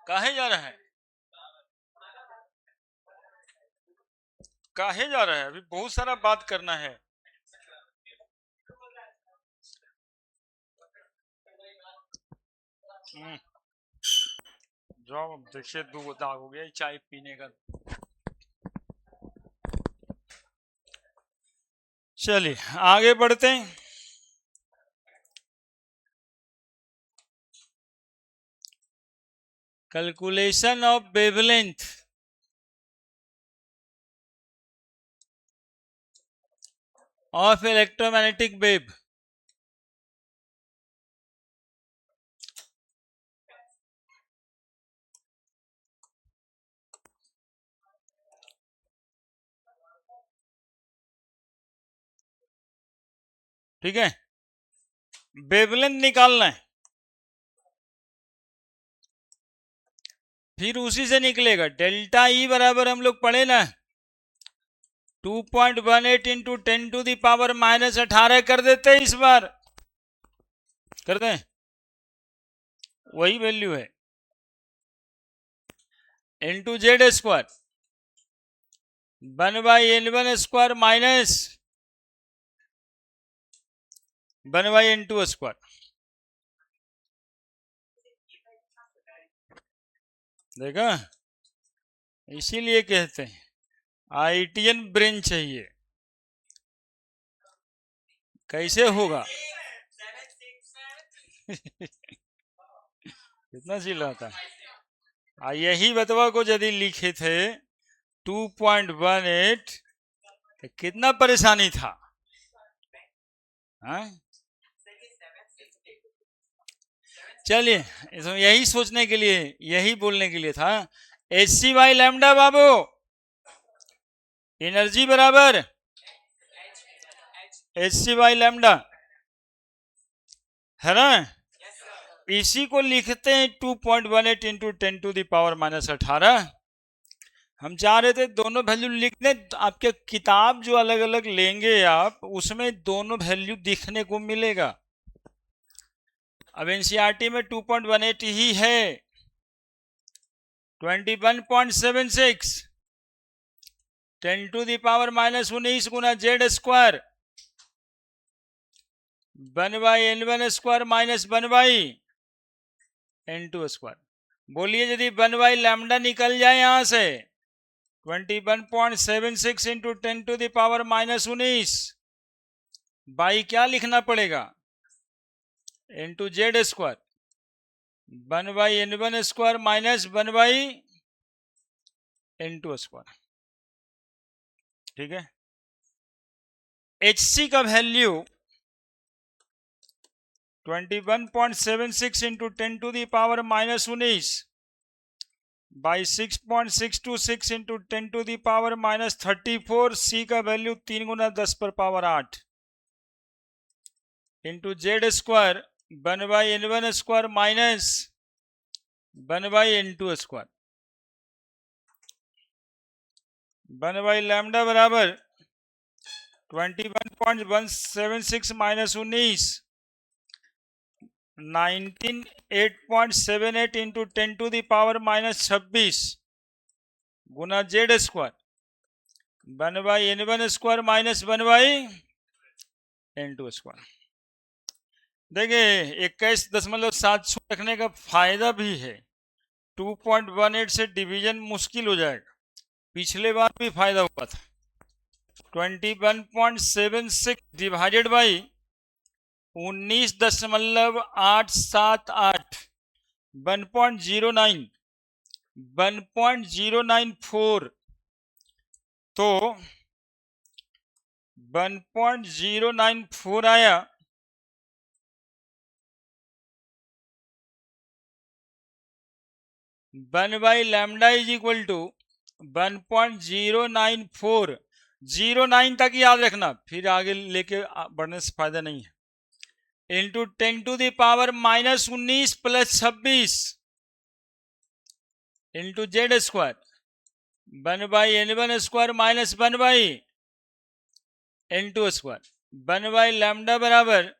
काहे जा रहा है, काहे जा रहा है, अभी बहुत सारा बात करना है। जाओ, अब देखिए 2 दाग हो गया चाय पीने का। चलिए आगे बढ़ते हैं। Calculation of wavelength of electromagnetic wave. ठीक है, वेवलेंथ निकालना है, फिर उसी से निकलेगा डेल्टा ई बराबर हम लोग पढ़े ना 2.18 इंटू 10⁻⁻18 कर देते हैं, इस बार कर दें, वही वैल्यू है into Z square 1/n1 square minus 1/n2 square. देखा, इसीलिए कहते हैं आईटीएन ब्रेन चाहिए। कैसे होगा कितना चिल्लाता है। यही बतवा को यदि लिखे थे 2.18 तो कितना परेशानी था। चलिए, इसमें यही सोचने के लिए, यही बोलने के लिए था H by lambda Babu energy बराबर एच बाई लैम्डा है ना। इसी को लिखते हैं 2.18 इंटू 10⁻⁻18। हम चाह रहे थे दोनों वैल्यू लिख दें, तो आपके किताब जो अलग अलग लेंगे आप, उसमें दोनों वैल्यू दिखने को मिलेगा। अब एनसीईआरटी में 2.18 ही है, 21.76 10⁻⁻19 गुना Z square 1/n1 square minus 1/n2 square. बोलिए यदि 1/λ निकल जाए यहां से 21.76 इंटू 10⁻⁻19 बाई क्या लिखना पड़ेगा into Z square 1/n1 square minus 1/n2 square. ठीक है, HC का value 21.76 into 10⁻⁻19 by 6.626 into 10⁻⁻34। C का वैल्यू 3 गुना 10⁻8 into Z square 1/n1 square minus 1/n2 square 1/λ बराबर 21.176 minus 19, 19.878 into 10 to the power minus 26 गुना Z square 1/n1 square minus 1/n2 square. देखिए 21.7 रखने का फायदा भी है, 2.18 से डिवीजन मुश्किल हो जाएगा, पिछले बार भी फायदा हुआ था। 21.76 डिवाइडेड बाई 19.878 1.09 1.094 तो 1.094 आया। One by lambda is equal to 1.094, 09 तक याद रखना, फिर आगे लेके बढ़ने से फायदा नहीं है। Into 10 to the power minus 19 plus 26 into Z square 1/n1 square minus 1/n2 square 1/लैम्डा बराबर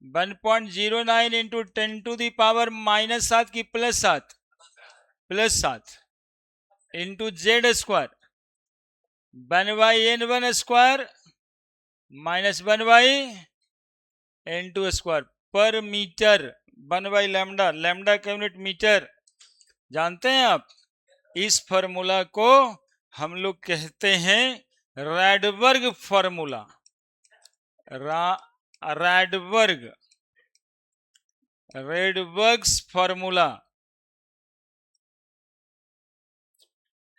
1.09 into 10 to the power minus 7 की plus 7 into Z square 1/n1 square minus 1/n2 square per metre 1/लैम्डा, लैम्डा का यूनिट मीटर। जानते हैं आप, इस फॉर्मूला को हम लोग कहते हैं रैडबर्ग फॉर्मूला, रैडबर्ग्स फॉर्मूला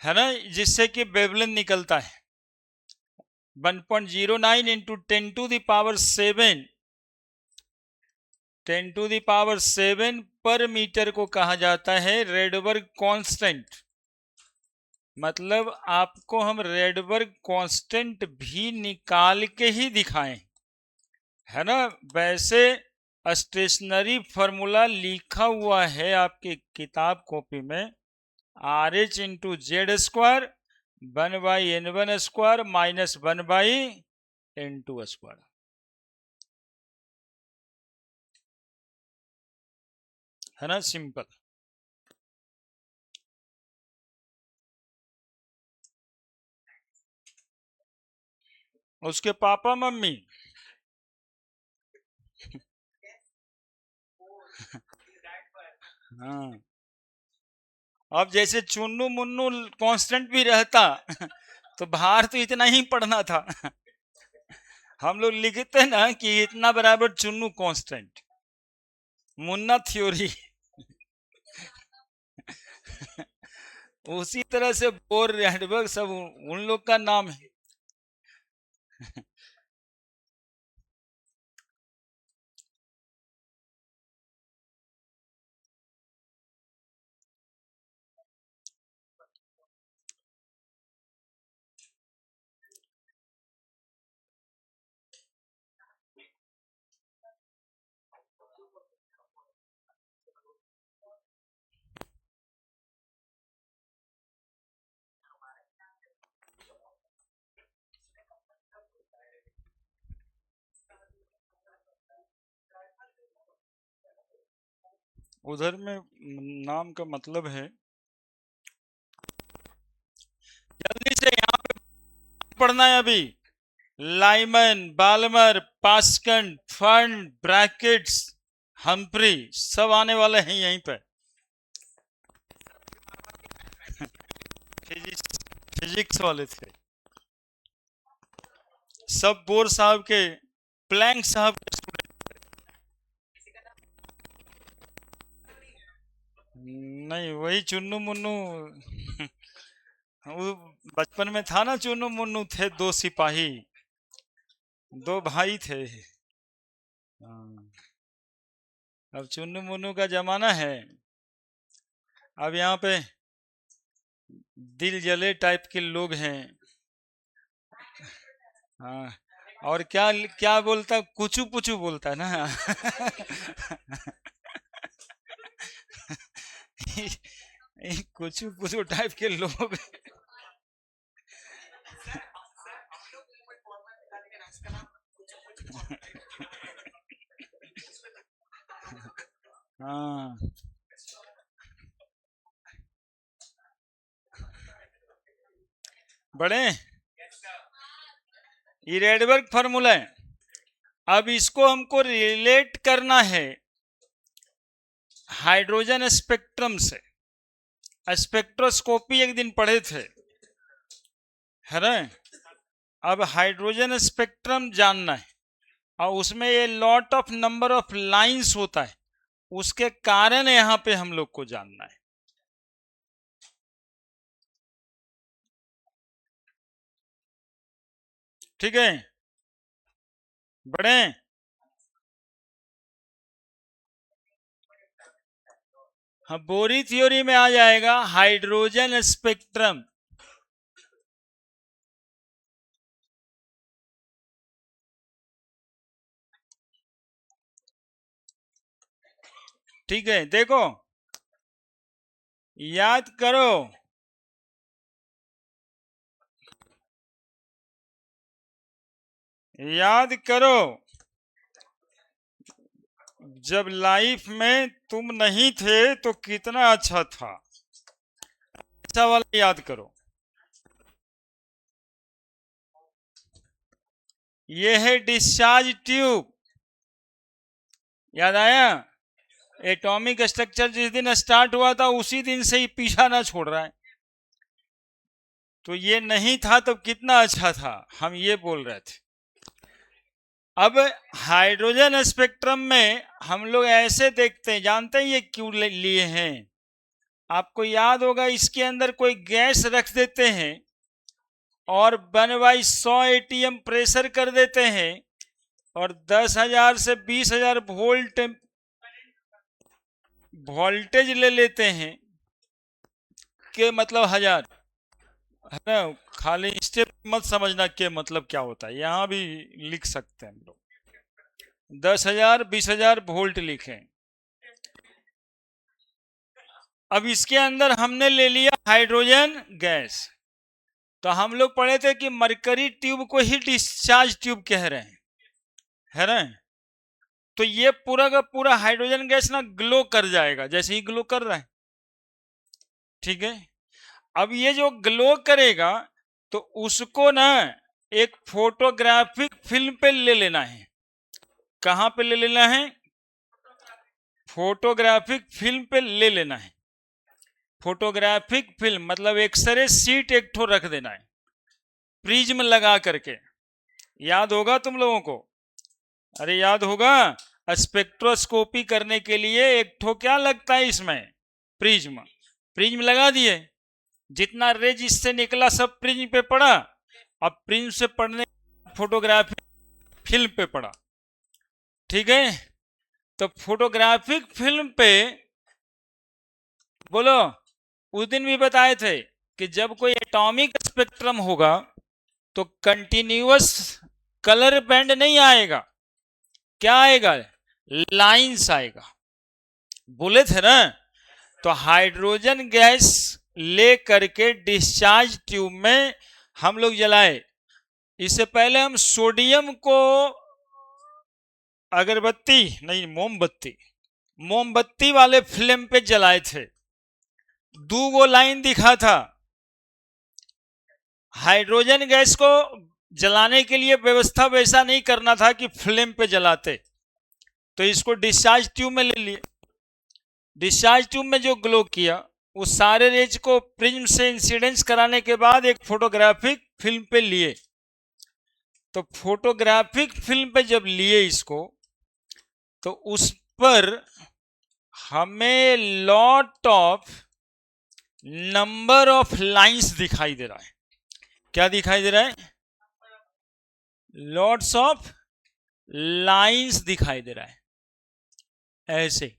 है ना, जिससे कि वेवलेंथ निकलता है 1.09 into 10 to the power 7 10 to the power 7 पर मीटर को कहा जाता है रैडबर्ग कांस्टेंट। मतलब आपको हम रैडबर्ग कांस्टेंट भी निकाल के ही दिखाएं, है ना। वैसे स्टेशनरी फॉर्मूला लिखा हुआ है आपकी किताब कॉपी में, RH into Z square 1/n1 square minus 1/n2 square. है ना, सिंपल। उसके पापा मम्मी हाँ, अब जैसे चुन्नू मुन्नू कांस्टेंट भी रहता तो बाहर तो इतना ही पढ़ना था। हम लोग लिखते ना कि इतना बराबर चुन्नू कांस्टेंट, मुन्ना थ्योरी। उसी तरह से बोर, रैडबर्ग सब उन लोग का नाम है। उधर में नाम का मतलब है, जल्दी से यहाँ पे पढ़ना है अभी। Lyman, Balmer, Paschen, Pfund, Brackett's, Humphrey सब आने वाले हैं यहीं पे। फिजिक्स वाले थे सब, बोर साहब के, प्लैंक साहब के स्टूडेंट। नहीं, वही चुन्नू मुन्नू। वो बचपन में था ना, चुन्नू मुन्नू थे, दो सिपाही, दो भाई थे। हाँ, अब चुन्नू मुन्नू का जमाना है। अब यहाँ पे दिल जले टाइप के लोग हैं। हाँ, और क्या क्या बोलता, कुचू पुचू बोलता है ना। कुचू पुचू टाइप के लोग। हाँ, बड़े ये रेडबर्ग फॉर्मूला है। अब इसको हमको रिलेट करना है हाइड्रोजन स्पेक्ट्रम से। स्पेक्ट्रोस्कोपी एक दिन पढ़े थे, है ना। अब हाइड्रोजन स्पेक्ट्रम जानना है, और उसमें ये lot of number of lines होता है, उसके कारण यहां पे हम लोग को जानना है। ठीक है बड़े, हाँ बोरी थ्योरी में आ जाएगा हाइड्रोजन स्पेक्ट्रम। ठीक है, देखो याद करो, याद करो, जब लाइफ में तुम नहीं थे तो कितना अच्छा था, ऐसा वाला याद करो। ये है डिस्चार्ज ट्यूब, याद आया। एटॉमिक स्ट्रक्चर जिस दिन स्टार्ट हुआ था उसी दिन से ही पीछा ना छोड़ रहा है। तो ये नहीं था तो कितना अच्छा था, हम ये बोल रहे थे। अब हाइड्रोजन स्पेक्ट्रम में हम लोग ऐसे देखते हैं, जानते हैं ये क्यों लिए हैं। आपको याद होगा इसके अंदर कोई गैस रख देते हैं और 1/100 ATM प्रेशर कर देते हैं और 10,000 से 20,000 वोल्टेज ले लेते हैं, के मतलब हजार, है ना। खाली स्टेप मत समझना के मतलब क्या होता है, यहां भी लिख सकते हैं हम लोग 10,000 20,000 वोल्ट लिखें। अब इसके अंदर हमने ले लिया हाइड्रोजन गैस, तो हम लोग पढ़े थे कि मरकरी ट्यूब को ही डिस्चार्ज ट्यूब कह रहे हैं, है ना। तो ये पूरा का पूरा हाइड्रोजन गैस ना ग्लो कर जाएगा, जैसे ही ग्लो कर रहा है। ठीक है, अब ये जो ग्लो करेगा तो उसको ना एक फोटोग्राफिक फिल्म पे ले लेना है। कहां पे ले लेना है, फोटोग्राफिक फिल्म पे ले लेना है। फोटोग्राफिक फिल्म मतलब एक्सरे सीट एक ठो रख देना है, प्रिज्म लगा करके। याद होगा तुम लोगों को, अरे याद होगा, स्पेक्ट्रोस्कोपी करने के लिए एक ठो क्या लगता है इसमें, प्रिज्म। प्रिज्म लगा दिए, जितना रेज इससे निकला सब प्रिज्म पे पड़ा। अब प्रिज्म से पड़ने फोटोग्राफी फिल्म पे पड़ा। ठीक है, तो फोटोग्राफिक फिल्म पे बोलो, उस दिन भी बताए थे कि जब कोई एटॉमिक स्पेक्ट्रम होगा तो कंटिन्यूअस कलर बैंड नहीं आएगा, क्या आएगा, लाइंस आएगा, बोले थे ना। तो हाइड्रोजन गैस ले करके डिस्चार्ज ट्यूब में हम लोग जलाए। इससे पहले हम सोडियम को अगरबत्ती नहीं, मोमबत्ती, मोमबत्ती वाले फ्लेम पे जलाए थे। 2 लाइन दिखा था। हाइड्रोजन गैस को जलाने के लिए व्यवस्था वैसा नहीं करना था कि फ्लेम पे जलाते, तो इसको डिस्चार्ज ट्यूब में ले लिए। डिस्चार्ज ट्यूब में जो ग्लो किया उस सारे रेज को प्रिज्म से इंसिडेंस कराने के बाद एक फोटोग्राफिक फिल्म पे लिए। तो फोटोग्राफिक फिल्म पे जब लिए इसको, तो उस पर हमें lot of number of lines दिखाई दे रहा है। क्या दिखाई दे रहा है, लॉट्स ऑफ लाइंस दिखाई दे रहा है। ऐसे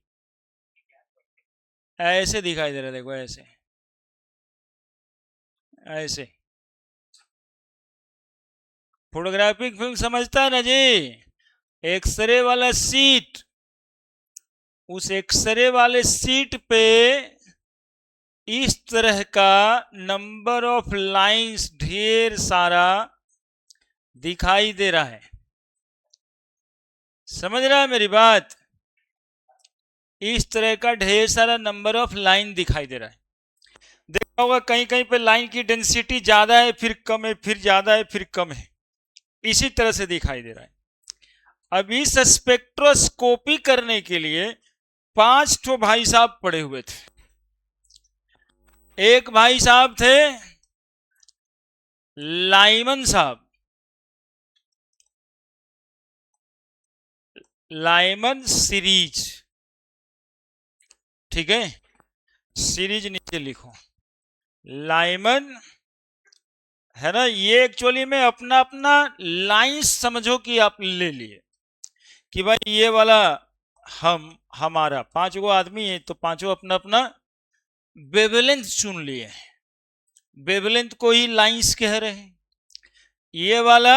ऐसे दिखाई दे रहा है, देखो ऐसे ऐसे। फोटोग्राफिक फिल्म समझता है ना जी, एक्सरे वाला सीट, उस एक्सरे वाले सीट पे इस तरह का नंबर ऑफ लाइंस ढेर सारा दिखाई दे रहा है। समझ रहा है मेरी बात, इस तरह का ढेर सारा नंबर ऑफ लाइन दिखाई दे रहा है। देखा होगा कहीं कहीं पे लाइन की डेंसिटी ज्यादा है, फिर कम है, फिर ज्यादा है, फिर कम है, इसी तरह से दिखाई दे रहा है। अब इस स्पेक्ट्रोस्कोपी करने के लिए 5 ठो भाई साहब पड़े हुए थे। एक भाई साहब थे लाइमन साहब, लाइमन सीरीज, ठीक है, सीरीज नीचे लिखो, लाइमन है ना। ये एक्चुअली में अपना अपना लाइन समझो कि आप ले लिए कि भाई ये वाला हमारा 5 गो आदमी है तो पांचों अपना अपना वेवलेंथ चुन लिए, वेवलेंथ को ही लाइंस कह रहे हैं। ये वाला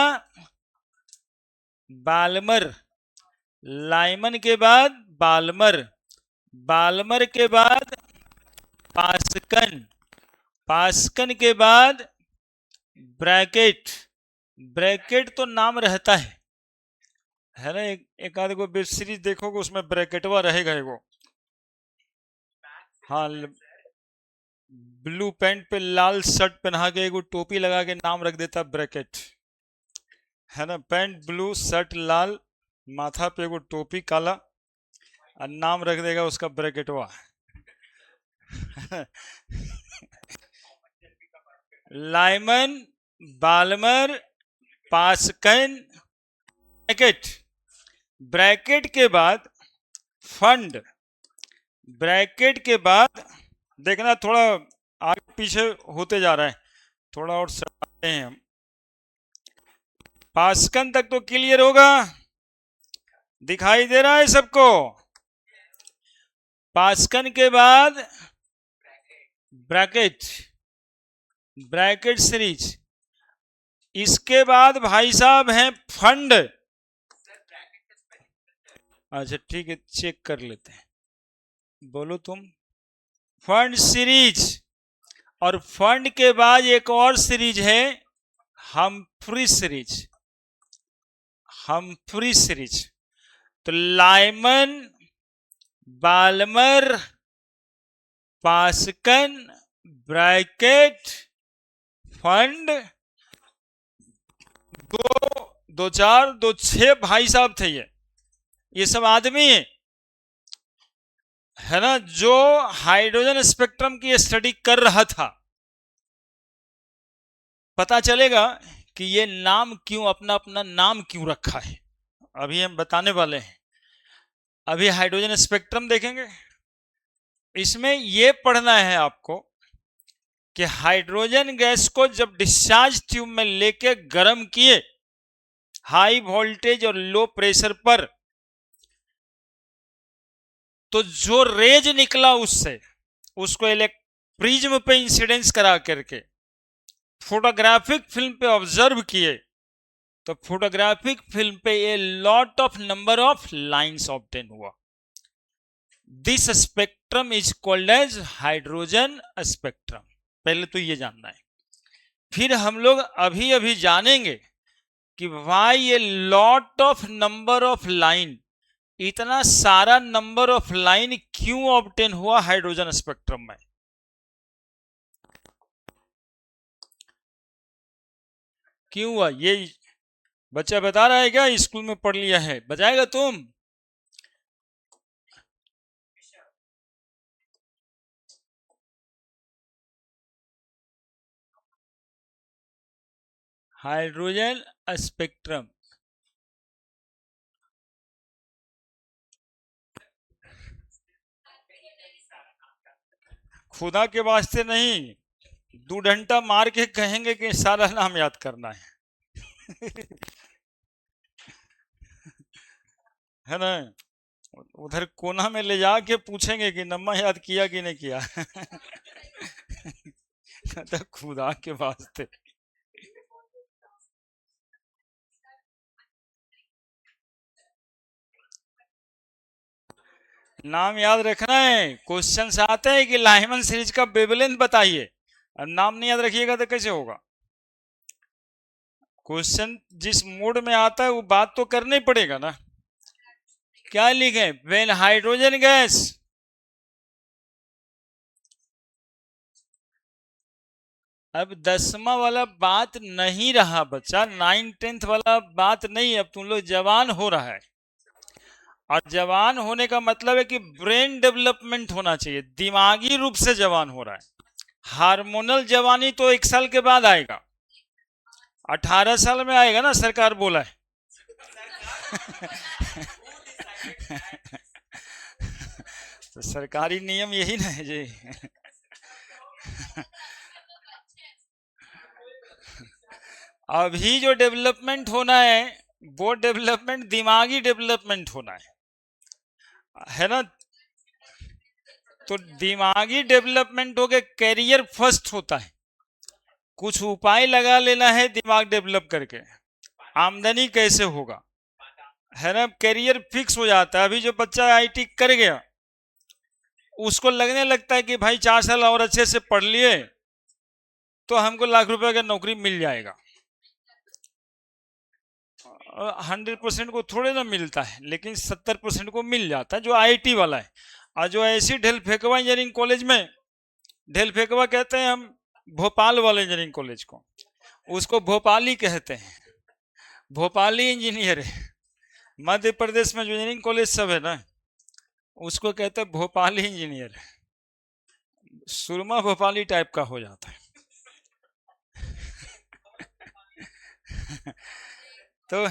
बाल्मर, लाइमन के बाद बाल्मर, बाल्मर के बाद पास्कन, पास्कन के बाद ब्रैकेट, ब्रैकेट तो नाम रहता है ना। एक आध को वेब सीरीज देखोगे उसमें ब्रैकेटवा रहेगा वो। हाँ, ब्लू पैंट पे लाल शर्ट पहना के एगो टोपी लगा के नाम रख देता ब्रैकेट, है ना। पैंट ब्लू, शर्ट लाल, माथा पे एगो टोपी काला और नाम रख देगा उसका ब्रैकेटवा। लाइमन, बाल्मर, पास्कन, ब्रैकेट, ब्रैकेट के बाद फंड, ब्रैकेट के बाद देखना थोड़ा आगे पीछे होते जा रहा है, थोड़ा और सराहते हैं हम। पास्कन तक तो क्लियर होगा, दिखाई दे रहा है सबको। पास्कन के बाद ब्रैकेट, ब्रैकेट सीरीज, इसके बाद भाई साहब हैं फंड। अच्छा ठीक है, चेक कर लेते हैं, बोलो तुम। फंड सीरीज, और फंड के बाद एक और सीरीज है हम्फ्री सीरीज, हम्फ्री सीरीज। तो लाइमन, बाल्मर, पास्कन, ब्रैकेट, फंड, दो चार दो 6 भाई साहब थे ये सब आदमी है ना, जो हाइड्रोजन स्पेक्ट्रम की स्टडी कर रहा था। पता चलेगा कि ये नाम क्यों, अपना अपना नाम क्यों रखा है, अभी हम बताने वाले हैं। अभी हाइड्रोजन स्पेक्ट्रम देखेंगे, इसमें यह पढ़ना है आपको कि हाइड्रोजन गैस को जब डिस्चार्ज ट्यूब में लेके गर्म किए हाई वोल्टेज और लो प्रेशर पर, तो जो रेज निकला उससे, उसको प्रिज्म पे इंसिडेंस करा करके फोटोग्राफिक फिल्म पे ऑब्जर्व किए, तो फोटोग्राफिक फिल्म पे ये lot of number of lines obtain हुआ। This spectrum is called as hydrogen spectrum. पहले तो ये जानना है, फिर हम लोग अभी अभी जानेंगे कि वाई ये lot of number of line, इतना सारा नंबर ऑफ लाइन क्यों ऑब्टेन हुआ हाइड्रोजन स्पेक्ट्रम में। क्यों हुआ ये बच्चा बता रहा है क्या, स्कूल में पढ़ लिया है, बताएगा तुम। हाइड्रोजन स्पेक्ट्रम खुदा के वास्ते नहीं, 2 घंटा मार के कहेंगे कि सारा नाम याद करना है। है ना, उधर कोना में ले जाके पूछेंगे कि नम्मा याद किया कि नहीं किया। तो खुदा के वास्ते नाम याद रखना है। क्वेश्चन आते हैं कि लाइमन सीरीज का वेवलेंथ बताइए, और नाम नहीं याद रखिएगा तो कैसे होगा। क्वेश्चन जिस मूड में आता है वो बात तो करना ही पड़ेगा ना, क्या लिखे, व्हेन हाइड्रोजन गैस अब 10वां वाला बात नहीं रहा बच्चा, 9th-10th वाला बात नहीं, अब तुम लोग जवान हो रहा है, और जवान होने का मतलब है कि ब्रेन डेवलपमेंट होना चाहिए, दिमागी रूप से जवान हो रहा है। हार्मोनल जवानी तो 1 साल के बाद आएगा, 18 साल में आएगा ना, सरकार बोला है। तो सरकारी नियम यही ना है जी। अभी जो डेवलपमेंट होना है वो डेवलपमेंट दिमागी डेवलपमेंट होना है ना। तो दिमागी डेवलपमेंट हो के कैरियर फर्स्ट होता है, कुछ उपाय लगा लेना है दिमाग डेवलप करके, आमदनी कैसे होगा, है ना, कैरियर फिक्स हो जाता है। अभी जो बच्चा आईटी कर गया उसको लगने लगता है कि भाई 4 साल और अच्छे से पढ़ लिए तो हमको लाख रुपए का नौकरी मिल जाएगा। 100% को थोड़े ना मिलता है, लेकिन 70% को मिल जाता है जो आईटी वाला है। और जो ऐसी ढेल फेंकवा इंजीनियरिंग कॉलेज में, ढेल फेंकवा कहते हैं हम भोपाल वाले इंजीनियरिंग कॉलेज को, उसको भोपाली कहते हैं, भोपाली इंजीनियर है। मध्य प्रदेश में जो इंजीनियरिंग कॉलेज सब है ना उसको कहते हैं भोपाली इंजीनियर, सुरमा भोपाली टाइप का हो जाता है। तो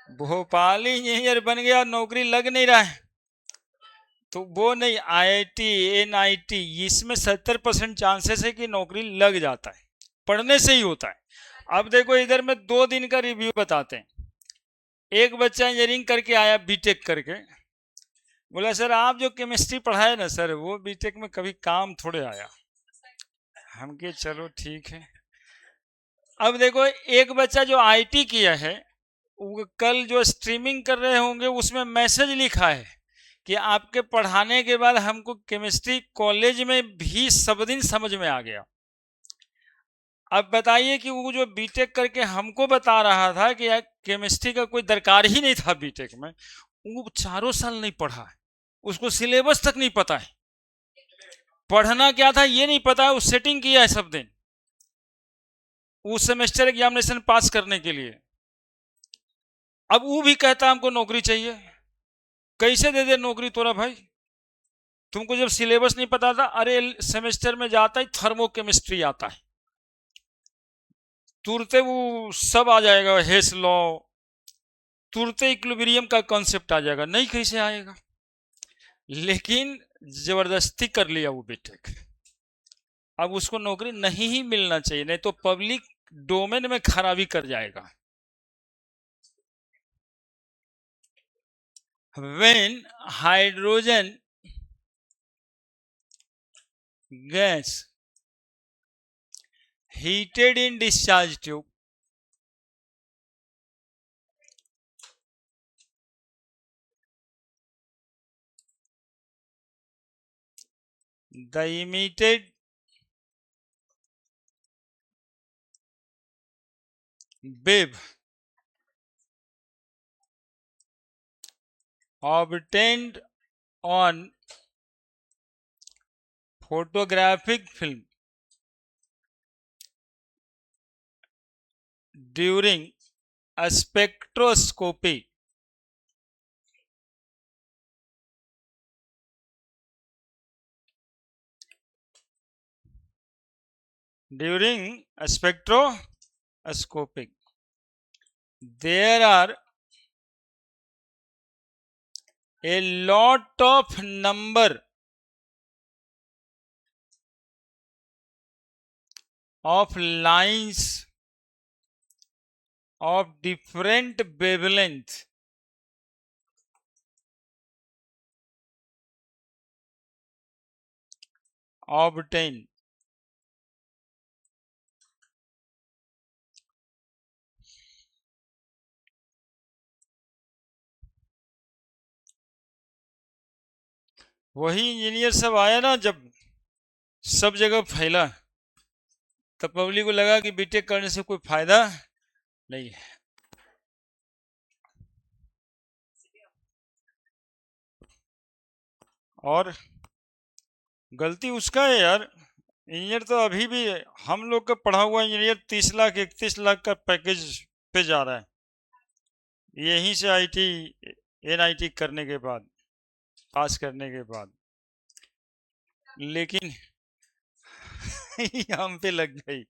भोपाली इंजीनियर बन गया, नौकरी लग नहीं रहा है, तो वो नहीं, आईआईटी एनआईटी इसमें 70% चांसेस है कि नौकरी लग जाता है, पढ़ने से ही होता है। अब देखो इधर में 2 दिन का रिव्यू बताते हैं। एक बच्चा इंजीनियरिंग करके आया, बीटेक करके, बोला सर आप जो केमिस्ट्री पढ़ाए ना सर वो बीटेक में कभी काम थोड़े आया। हम के चलो ठीक है। अब देखो एक बच्चा जो आईटी किया है, वो कल जो स्ट्रीमिंग कर रहे होंगे उसमें मैसेज लिखा है कि आपके पढ़ाने के बाद हमको केमिस्ट्री कॉलेज में भी सब दिन समझ में आ गया। अब बताइए कि वो जो बीटेक करके हमको बता रहा था कि यार केमिस्ट्री का कोई दरकार ही नहीं था बीटेक में, वो 4 साल नहीं पढ़ा है, उसको सिलेबस तक नहीं पता है, पढ़ना क्या था ये नहीं पता है, वो सेटिंग किया है सब दिन उस सेमेस्टर एग्जामिनेशन पास करने के लिए। अब वो भी कहता है हमको नौकरी चाहिए। कैसे दे दे नौकरी तोरा भाई, तुमको जब सिलेबस नहीं पता था, अरे सेमेस्टर में जाता ही थर्मो केमिस्ट्री आता है, तुरते वो सब आ जाएगा, हेस लॉ, तुरते इक्विलिब्रियम का कॉन्सेप्ट आ जाएगा, नहीं कैसे आएगा, लेकिन जबरदस्ती कर लिया वो बीटेक। अब उसको नौकरी नहीं ही मिलना चाहिए, नहीं तो पब्लिक डोमेन में खराबी कर जाएगा। When hydrogen gas heated in discharge tube, the emitted wave obtained on photographic film during a spectroscopy there are a lot of number of lines of different wavelength obtained वही इंजीनियर सब आया ना, जब सब जगह फैला तब पब्लिक को लगा कि बीटेक करने से कोई फायदा नहीं है। और गलती उसका है यार। इंजीनियर तो अभी भी हम लोग का पढ़ा हुआ इंजीनियर 30 लाख 31 लाख का पैकेज पे जा रहा है, यहीं से आईटी एनआईटी करने के बाद, पास करने के बाद। लेकिन हम पे लग गई।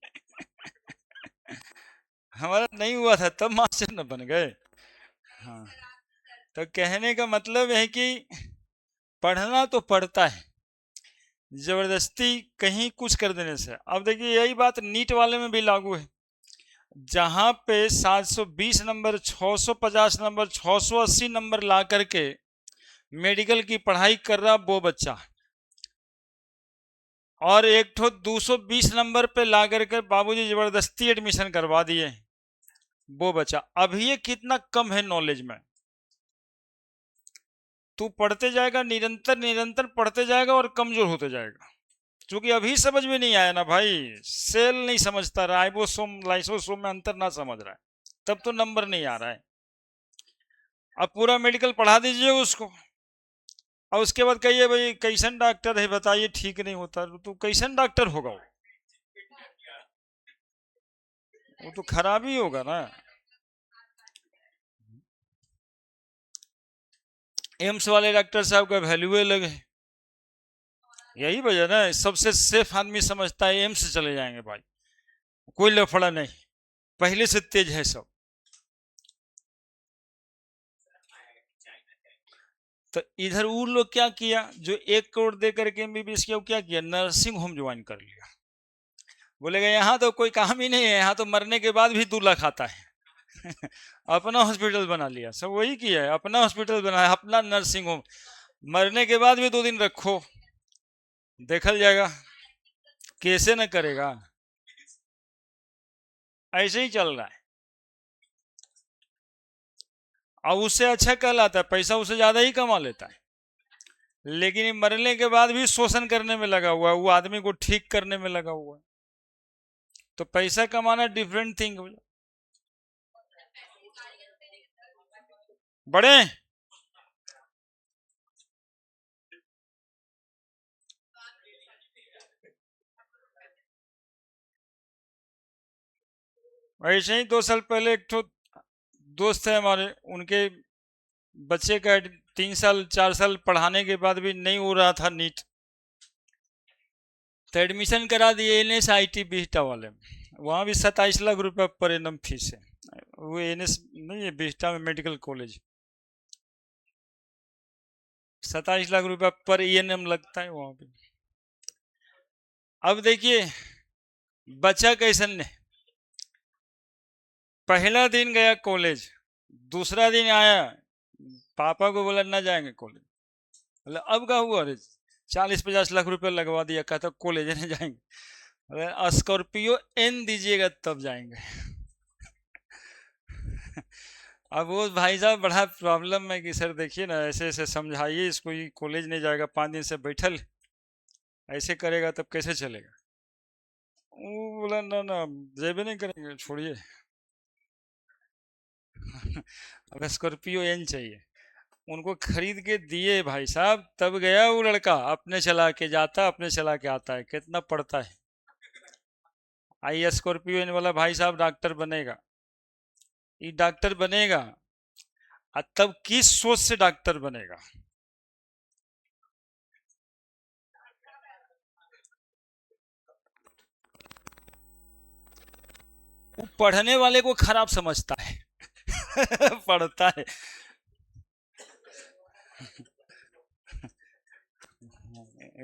हमारा नहीं हुआ था तब मास्टर न बन गए। हाँ, तो कहने का मतलब है कि पढ़ना तो पड़ता है, जबरदस्ती कहीं कुछ कर देने से। अब देखिए यही बात नीट वाले में भी लागू है, जहां पे 720 नंबर, 650 नंबर, 680 नंबर ला करके मेडिकल की पढ़ाई कर रहा वो बच्चा, और एक ठो 220 नंबर पे ला करके बाबूजी जबरदस्ती एडमिशन करवा दिए वो बच्चा। अभी ये कितना कम है नॉलेज में। तू पढ़ते जाएगा, निरंतर निरंतर पढ़ते जाएगा और कमजोर होते जाएगा, क्योंकि अभी समझ में नहीं आया ना भाई। सेल नहीं समझता, राइबोसोम लाइसोसोम में अंतर ना समझ रहा है, तब तो नंबर नहीं आ रहा है। अब पूरा मेडिकल पढ़ा दीजिए उसको, और उसके बाद कहिए भाई कैसन डॉक्टर है बताइए, ठीक नहीं होता, तो कैसन डॉक्टर होगा वो तो खराब ही होगा ना। एम्स वाले डॉक्टर साहब का वैल्यू लगे, यही वजह ना, सबसे सेफ आदमी समझता है एम्स चले जाएंगे भाई, कोई लफड़ा नहीं, पहले से तेज है सब। तो इधर वो लोग क्या किया, जो 1 करोड़ दे करके एमबीबीएस किया, क्या किया, नर्सिंग होम ज्वाइन कर लिया। बोलेगा यहाँ तो कोई काम ही नहीं है, यहाँ तो मरने के बाद भी 2 लाख आता है। अपना हॉस्पिटल बना लिया, सब वही किया है, अपना हॉस्पिटल बनाया, अपना नर्सिंग होम। मरने के बाद भी 2 दिन रखो, देखल जाएगा कैसे न करेगा। ऐसे ही चल रहा है। और उससे अच्छा कहलाता है, पैसा उससे ज्यादा ही कमा लेता है, लेकिन मरने के बाद भी शोषण करने में लगा हुआ है, वो आदमी को ठीक करने में लगा हुआ है। तो पैसा कमाना डिफरेंट थिंग। बड़े ऐसे ही 2 साल पहले एक तो दोस्त है हमारे, उनके बच्चे का 3 साल 4 साल पढ़ाने के बाद भी नहीं हो रहा था नीट, तो एडमिशन करा दिए NSIT बिहटा वाले में। वहाँ भी 27 लाख रुपया पर एनम फीस है। वो NS नहीं है, बिहटा में मेडिकल कॉलेज, 27 लाख रुपया पर ENM लगता है वहाँ पे। अब देखिए बच्चा कैसन ने, पहला दिन गया कॉलेज, दूसरा दिन आया, पापा को बोला ना जाएंगे कॉलेज। बोला अब क्या हुआ, अरे 40-50 लाख रुपया लगवा दिया, कहता कॉलेज नहीं जाएंगे। अरे स्कॉर्पियो N दीजिएगा तब जाएंगे। अब वो भाई साहब बड़ा प्रॉब्लम में कि सर देखिए ना, ऐसे ऐसे समझाइए इसको, ये कॉलेज नहीं जाएगा, 5 दिन से बैठल ऐसे करेगा तब कैसे चलेगा। वो बोला ना ना, जेबे नहीं करेंगे, छोड़िए। अब स्कॉर्पियो N चाहिए, उनको खरीद के दिए भाई साहब, तब गया वो लड़का, अपने चला के जाता, अपने चला के आता है, कितना पड़ता है। आई स्कॉर्पियो N वाला भाई साहब डॉक्टर बनेगा, ये डॉक्टर बनेगा, और तब किस सोच से डॉक्टर बनेगा। वो पढ़ने वाले को खराब समझता है। पढ़ता है,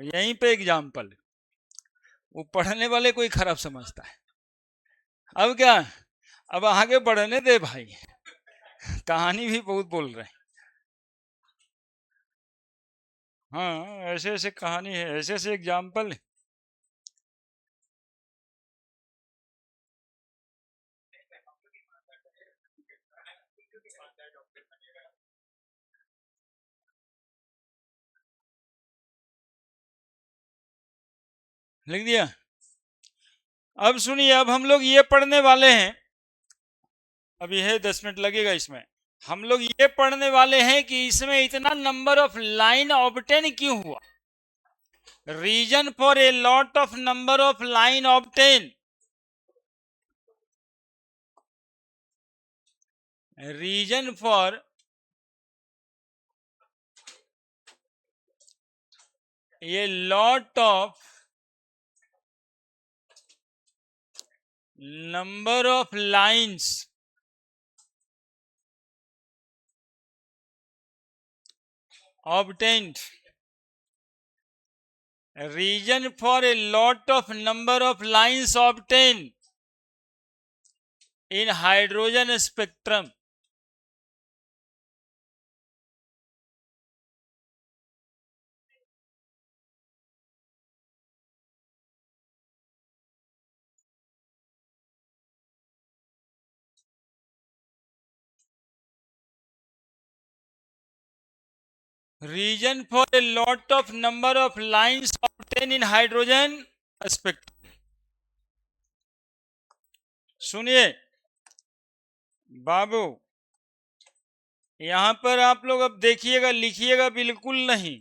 यहीं पे एग्जाम्पल, वो पढ़ने वाले को ही खराब समझता है। अब क्या, अब आगे बढ़ने दे भाई, कहानी भी बहुत बोल रहे हैं। हाँ, ऐसे ऐसे कहानी है, ऐसे ऐसे एग्जाम्पल। लिख दिया। अब सुनिए, अब हम लोग ये पढ़ने वाले हैं, अब यह 10 मिनट लगेगा इसमें। हम लोग ये पढ़ने वाले हैं कि इसमें इतना नंबर ऑफ लाइन ऑब्टेन क्यों हुआ। Reason for a lot of number of line obtain, reason for a lot of number of lines obtained, reason for a lot of number of lines obtained in hydrogen spectrum, reason for a lot of number of lines obtained in hydrogen spectrum। सुनिए बाबू, यहां पर आप लोग अब देखिएगा, लिखिएगा बिल्कुल नहीं।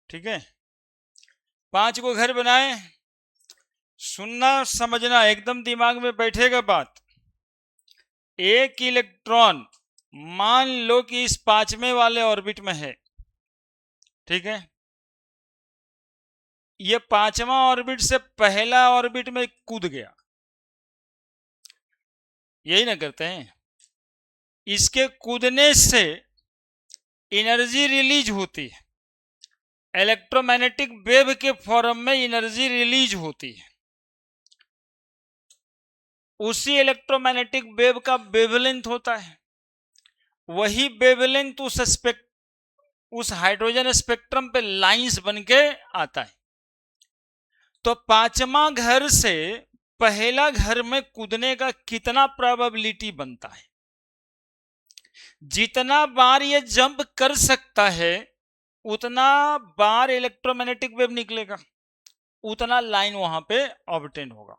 ठीक है, 5 को घर बनाए, सुनना समझना एकदम दिमाग में बैठेगा बात। एक इलेक्ट्रॉन मान लो कि इस 5वें वाले ऑर्बिट में है, ठीक है, ये 5वां ऑर्बिट से पहला ऑर्बिट में कूद गया, यही ना करते हैं। इसके कूदने से एनर्जी रिलीज होती है, इलेक्ट्रोमैग्नेटिक वेव के फॉर्म में एनर्जी रिलीज होती है। उसी इलेक्ट्रोमैग्नेटिक वेव का वेवलेंथ होता है, वही वेवलेंथ उस हाइड्रोजन स्पेक्ट्रम पे लाइंस बन के आता है। तो 5वां घर से पहला घर में कूदने का कितना प्रोबेबिलिटी बनता है? जितना बार ये जंप कर सकता है उतना बार इलेक्ट्रोमैग्नेटिक वेव निकलेगा, उतना लाइन वहां पे ऑब्टेन होगा।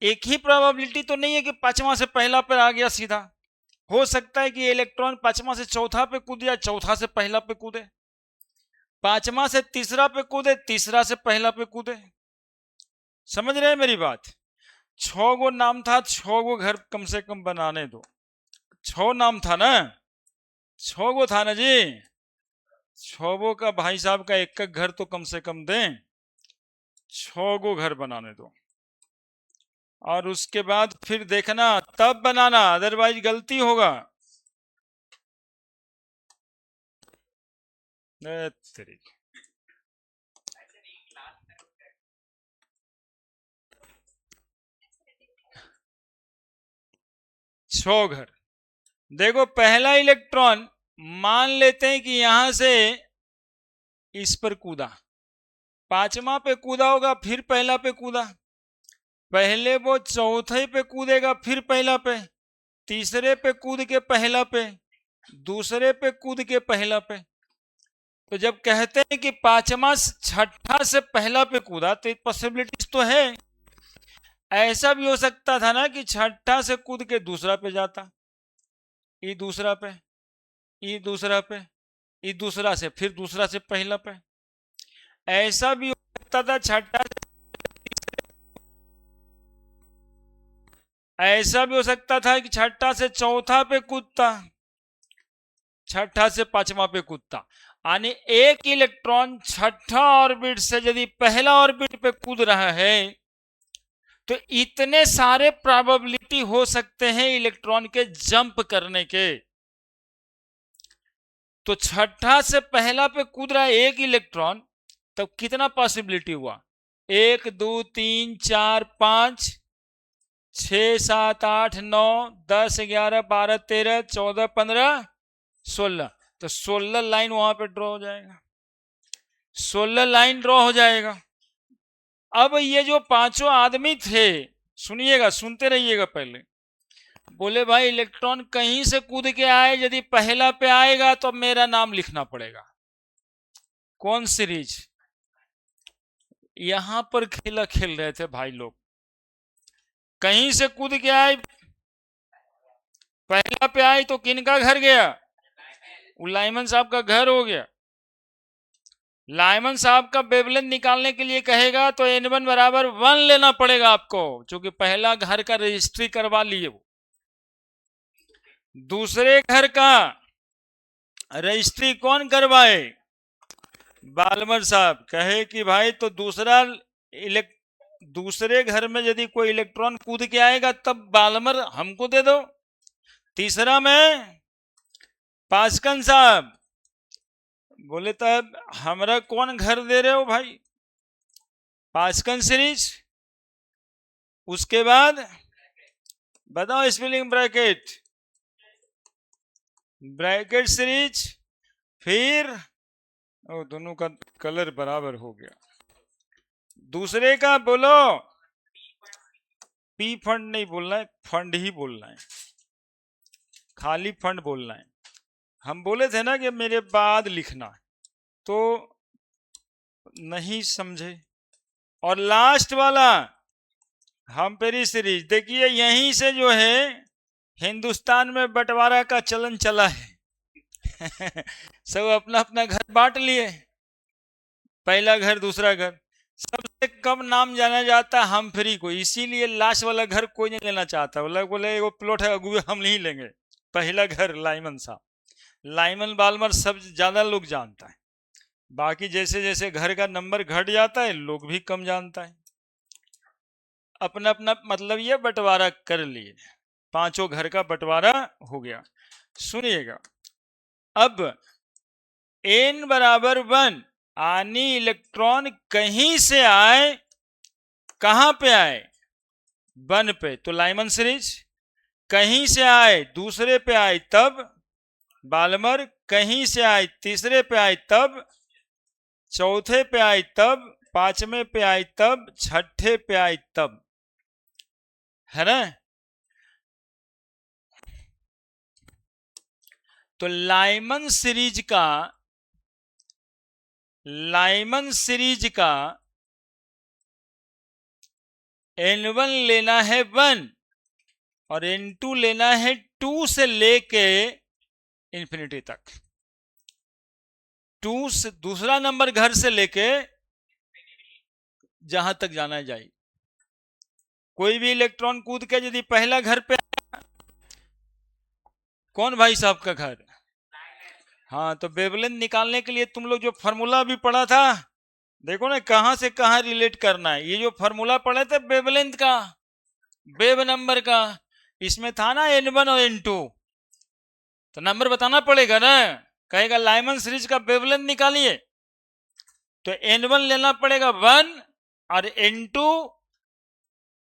एक ही प्रोबेबिलिटी तो नहीं है कि 5वां से पहला पे आ गया सीधा। हो सकता है कि इलेक्ट्रॉन 5वां से चौथा पे कूदे या चौथा से पहला पे कूदे, 5वां से तीसरा पे कूदे, तीसरा से पहला पे कूदे। समझ रहे हैं मेरी बात? 6 गो नाम था, 6 गो घर कम से कम बनाने दो। 6 नाम था ना, 6 गो था ना जी। 6 गो का भाई साहब का एक घर तो कम से कम दें, 6 गो घर बनाने दो, और उसके बाद फिर देखना तब बनाना, अदरवाइज गलती होगा। तरीके 6 घर देखो। पहला इलेक्ट्रॉन मान लेते हैं कि यहां से इस पर कूदा, 5वां पे कूदा होगा, फिर पहला पे कूदा, पहले वो चौथे पे कूदेगा, फिर पहला पे, तीसरे पे कूद के पहला पे, दूसरे पे कूद के पहला पे। तो जब कहते हैं कि 5वां छठा से पहला पे कूदा तो पॉसिबिलिटीज तो है। ऐसा भी हो सकता था ना कि छठा से कूद के दूसरा पे जाता, ये दूसरा पे, ये दूसरा पे, ये दूसरा से, फिर दूसरा से पहला पे। ऐसा भी हो सकता था छठा, ऐसा भी हो सकता था कि छठा से चौथा पे कूदता, छठा से 5वां पे कूदता। यानी एक इलेक्ट्रॉन छठा ऑर्बिट से यदि पहला ऑर्बिट पे कूद रहा है तो इतने सारे प्रोबेबिलिटी हो सकते हैं इलेक्ट्रॉन के जंप करने के। तो छठा से पहला पे कूद रहा है एक इलेक्ट्रॉन, तो कितना पॉसिबिलिटी हुआ? 1 2 3 4 5 6 7 8 9 10 11 12 13 14 15 16। तो 16 लाइन वहां पे ड्रॉ हो जाएगा, 16 लाइन ड्रॉ हो जाएगा। अब ये जो 5 आदमी थे, सुनिएगा, सुनते रहिएगा पहले, बोले भाई इलेक्ट्रॉन कहीं से कूद के आए, यदि पहला पे आएगा तो मेरा नाम लिखना पड़ेगा। कौन सीरीज? यहां पर खेला खेल रहे थे भाई लोग। कहीं से कूद के आए, पहला पे आई तो किनका घर गया? वो लाइमन साहब का घर हो गया। लाइमन साहब का वेवलेंथ निकालने के लिए कहेगा तो n1 बराबर 1 लेना पड़ेगा आपको, क्योंकि पहला घर का रजिस्ट्री करवा लिए वो। दूसरे घर का रजिस्ट्री कौन करवाए? बालमर साहब। कहे कि भाई तो दूसरे घर में यदि कोई इलेक्ट्रॉन कूद के आएगा तब बालमर हमको दे दो। तीसरा में पास्कन साहब बोले तब हमरा कौन घर दे रहे हो भाई? पास्कन सीरीज। उसके बाद बताओ स्पेलिंग ब्रैकेट, ब्रैकेट सीरीज। फिर दोनों का कलर बराबर हो गया। दूसरे का बोलो, पी फंड नहीं बोलना है, फंड ही बोलना है, खाली फंड बोलना है। हम बोले थे ना कि मेरे बाद लिखना, तो नहीं समझे। और लास्ट वाला हम्पेरी सीरीज। देखिए यहीं से जो है हिंदुस्तान में बंटवारा का चलन चला है। सब अपना अपना घर बांट लिए, पहला घर दूसरा घर। सबसे कम नाम जाना जाता है हम्फ्री को, इसीलिए लास्ट वाला घर कोई नहीं लेना चाहता। बोले वो प्लॉट है अगुए हम नहीं लेंगे। पहला घर लाइमन साहब, लाइमन बालमर सब ज्यादा लोग जानता है। बाकी जैसे जैसे घर का नंबर घट जाता है लोग भी कम जानता है। अपना अपना मतलब ये बंटवारा कर लिए, पांचों घर का बंटवारा हो गया। सुनिएगा अब n बराबर 1 यानी इलेक्ट्रॉन कहीं से आए, कहां पे आए? 1 पे, तो लाइमन सीरीज। कहीं से आए दूसरे पे आए तब बालमर, कहीं से आए तीसरे पे आए तब, चौथे पे आए तब, पांचवें पे आए तब, छठे पे आए तब, है ना? तो लाइमन सीरीज का n1 लेना है 1 और n2 लेना है 2 से लेके इंफिनिटी तक। 2 से दूसरा नंबर घर से लेके जहां तक जाना जाए। कोई भी इलेक्ट्रॉन कूद के यदि पहला घर पे, कौन भाई साहब का घर? हाँ, तो वेवलेंथ निकालने के लिए तुम लोग जो फॉर्मूला भी पढ़ा था, देखो ना कहां से कहां रिलेट करना है। ये जो फॉर्मूला पढ़े थे वेवलेंथ का, वेव नंबर का, इसमें था ना n1 और n2, तो नंबर बताना पड़ेगा ना। कहेगा लाइमन सीरीज का वेवलेंथ निकालिए, तो n1 लेना पड़ेगा 1 और n2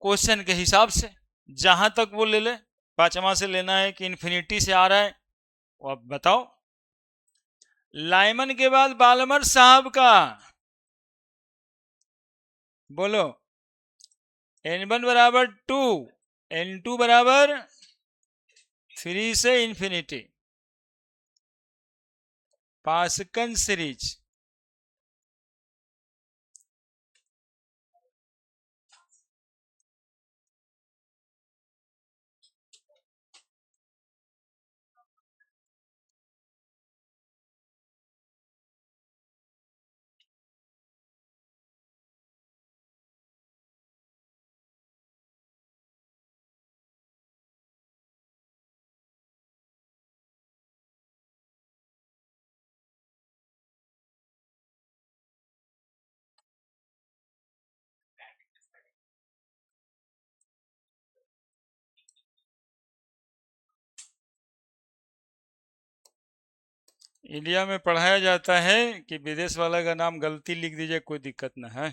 क्वेश्चन के हिसाब से जहां तक वो ले ले। पांचवा से लेना है कि इन्फिनिटी से आ रहा है, वो अब बताओ। लाइमन के बाद बालमर साहब का बोलो, n1 बराबर 2, n2 बराबर 3 से इन्फिनिटी, पास्कल सीरीज। इंडिया में पढ़ाया जाता है कि विदेश वाला का नाम गलती लिख दीजिए, कोई दिक्कत ना है।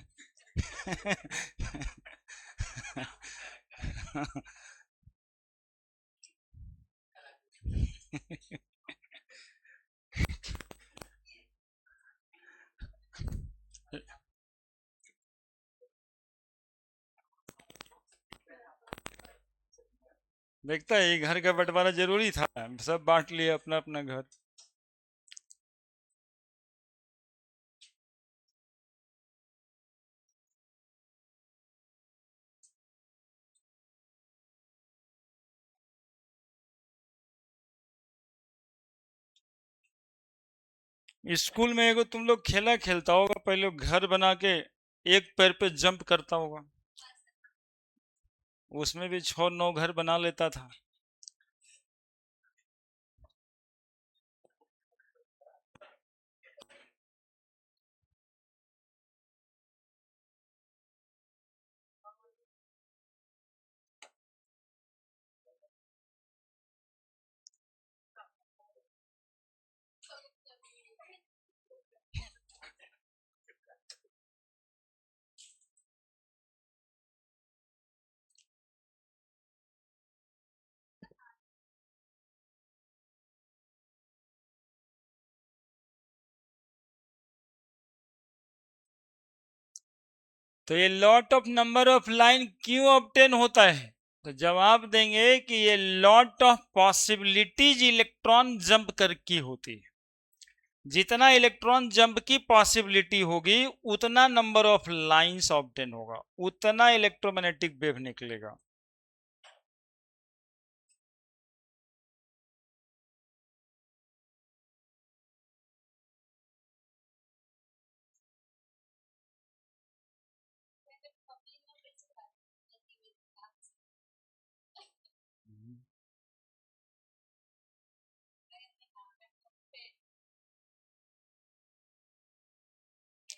देखता है ये घर का बंटवारा जरूरी था, सब बांट लिया अपना अपना घर। स्कूल में एगो तुम लोग खेला खेलता होगा, पहले घर बना के एक पैर पे जंप करता होगा, उसमें भी 6-9 घर बना लेता था। तो ये lot of number of line क्यों ऑब्टेन होता है? तो जवाब देंगे कि ये lot of possibilities electron jump कर की होती है। जितना इलेक्ट्रॉन जंप की पॉसिबिलिटी होगी उतना नंबर ऑफ लाइंस ऑब्टेन होगा, उतना इलेक्ट्रोमैग्नेटिक वेव निकलेगा।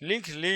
लिख ली।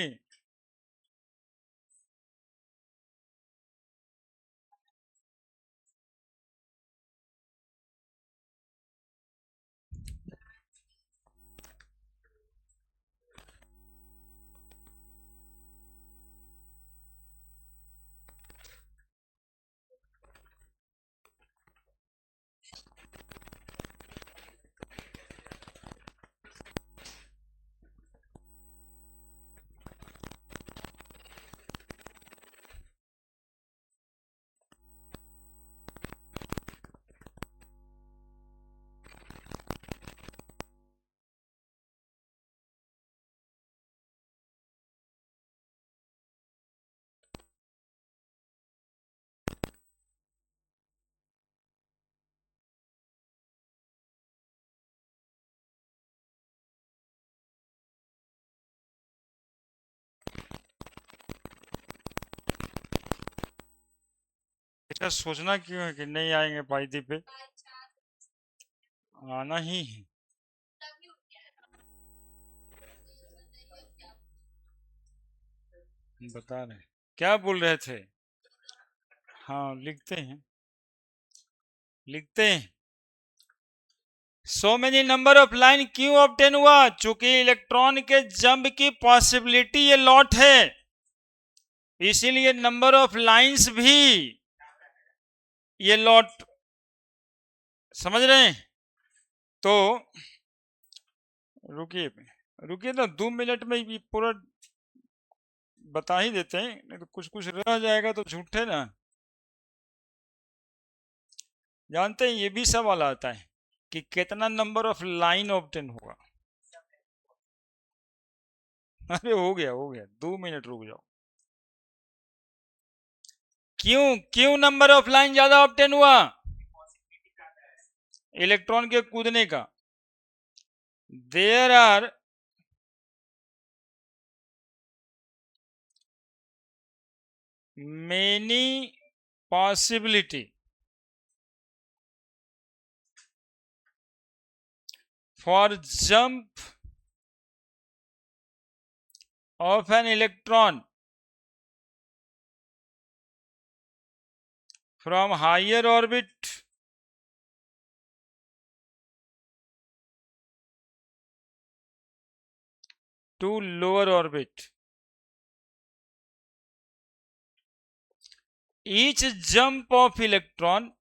इसका सोचना क्यों है कि नहीं आएंगे पाइदी पे? आना ही है। बता रहे क्या बोल रहे थे? हाँ लिखते हैं, लिखते हैं। So many number of line क्यों ऑब्टेन हुआ? चूंकि इलेक्ट्रॉन के जंप की पॉसिबिलिटी ये लॉट है, इसीलिए नंबर ऑफ लाइंस भी ये लॉट। समझ रहे हैं? तो रुकिए, रुकिए ना, 2 मिनट में ये पूरा बता ही देते हैं, नहीं तो कुछ कुछ रह जाएगा तो झूठे ना। जानते हैं ये भी सवाल आता है कि कितना नंबर ऑफ लाइन ऑब्टेन होगा। अरे हो गया हो गया, 2 मिनट रुक जाओ। क्यों क्यों नंबर ऑफ लाइन ज्यादा ऑब्टेन हुआ? इलेक्ट्रॉन के कूदने का। There are many possibility for jump of an electron from higher orbit to lower orbit. Each jump of electron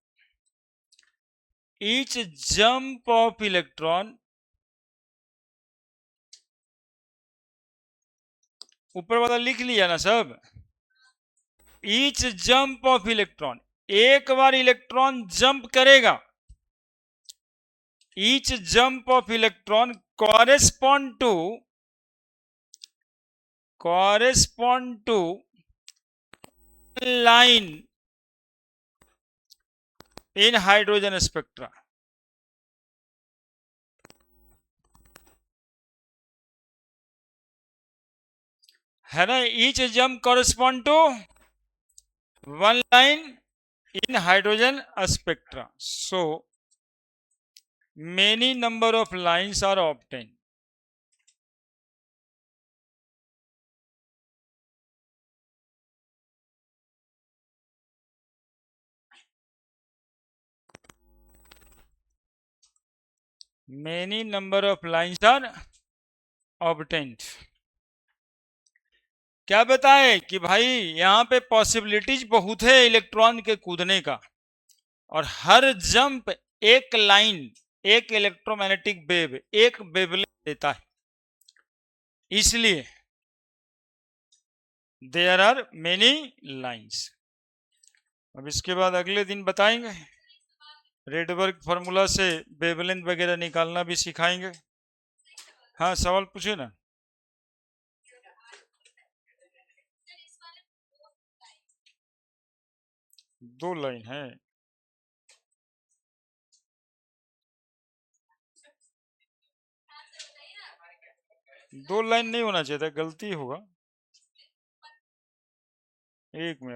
ऊपर वाला लिख लिया ना सब? ईच जंप ऑफ इलेक्ट्रॉन, एक बार इलेक्ट्रॉन जंप करेगा, each jump of electron correspond to line in hydrogen spectra. है ना, each jump correspond to one line in hydrogen spectra, so many number of lines are obtained. Many number of lines are obtained. क्या बताए कि भाई यहाँ पे पॉसिबिलिटीज बहुत है इलेक्ट्रॉन के कूदने का, और हर जंप एक लाइन, एक इलेक्ट्रोमैग्नेटिक वेव, एक वेवलेंथ देता है, इसलिए देयर आर मेनी लाइंस। अब इसके बाद अगले दिन बताएंगे, रेडबर्ग फार्मूला से वेवलेंथ वगैरह निकालना भी सिखाएंगे। हाँ, सवाल पूछे ना। दो लाइन है, दो लाइन नहीं होना चाहिए था, गलती होगा। एक मिनट।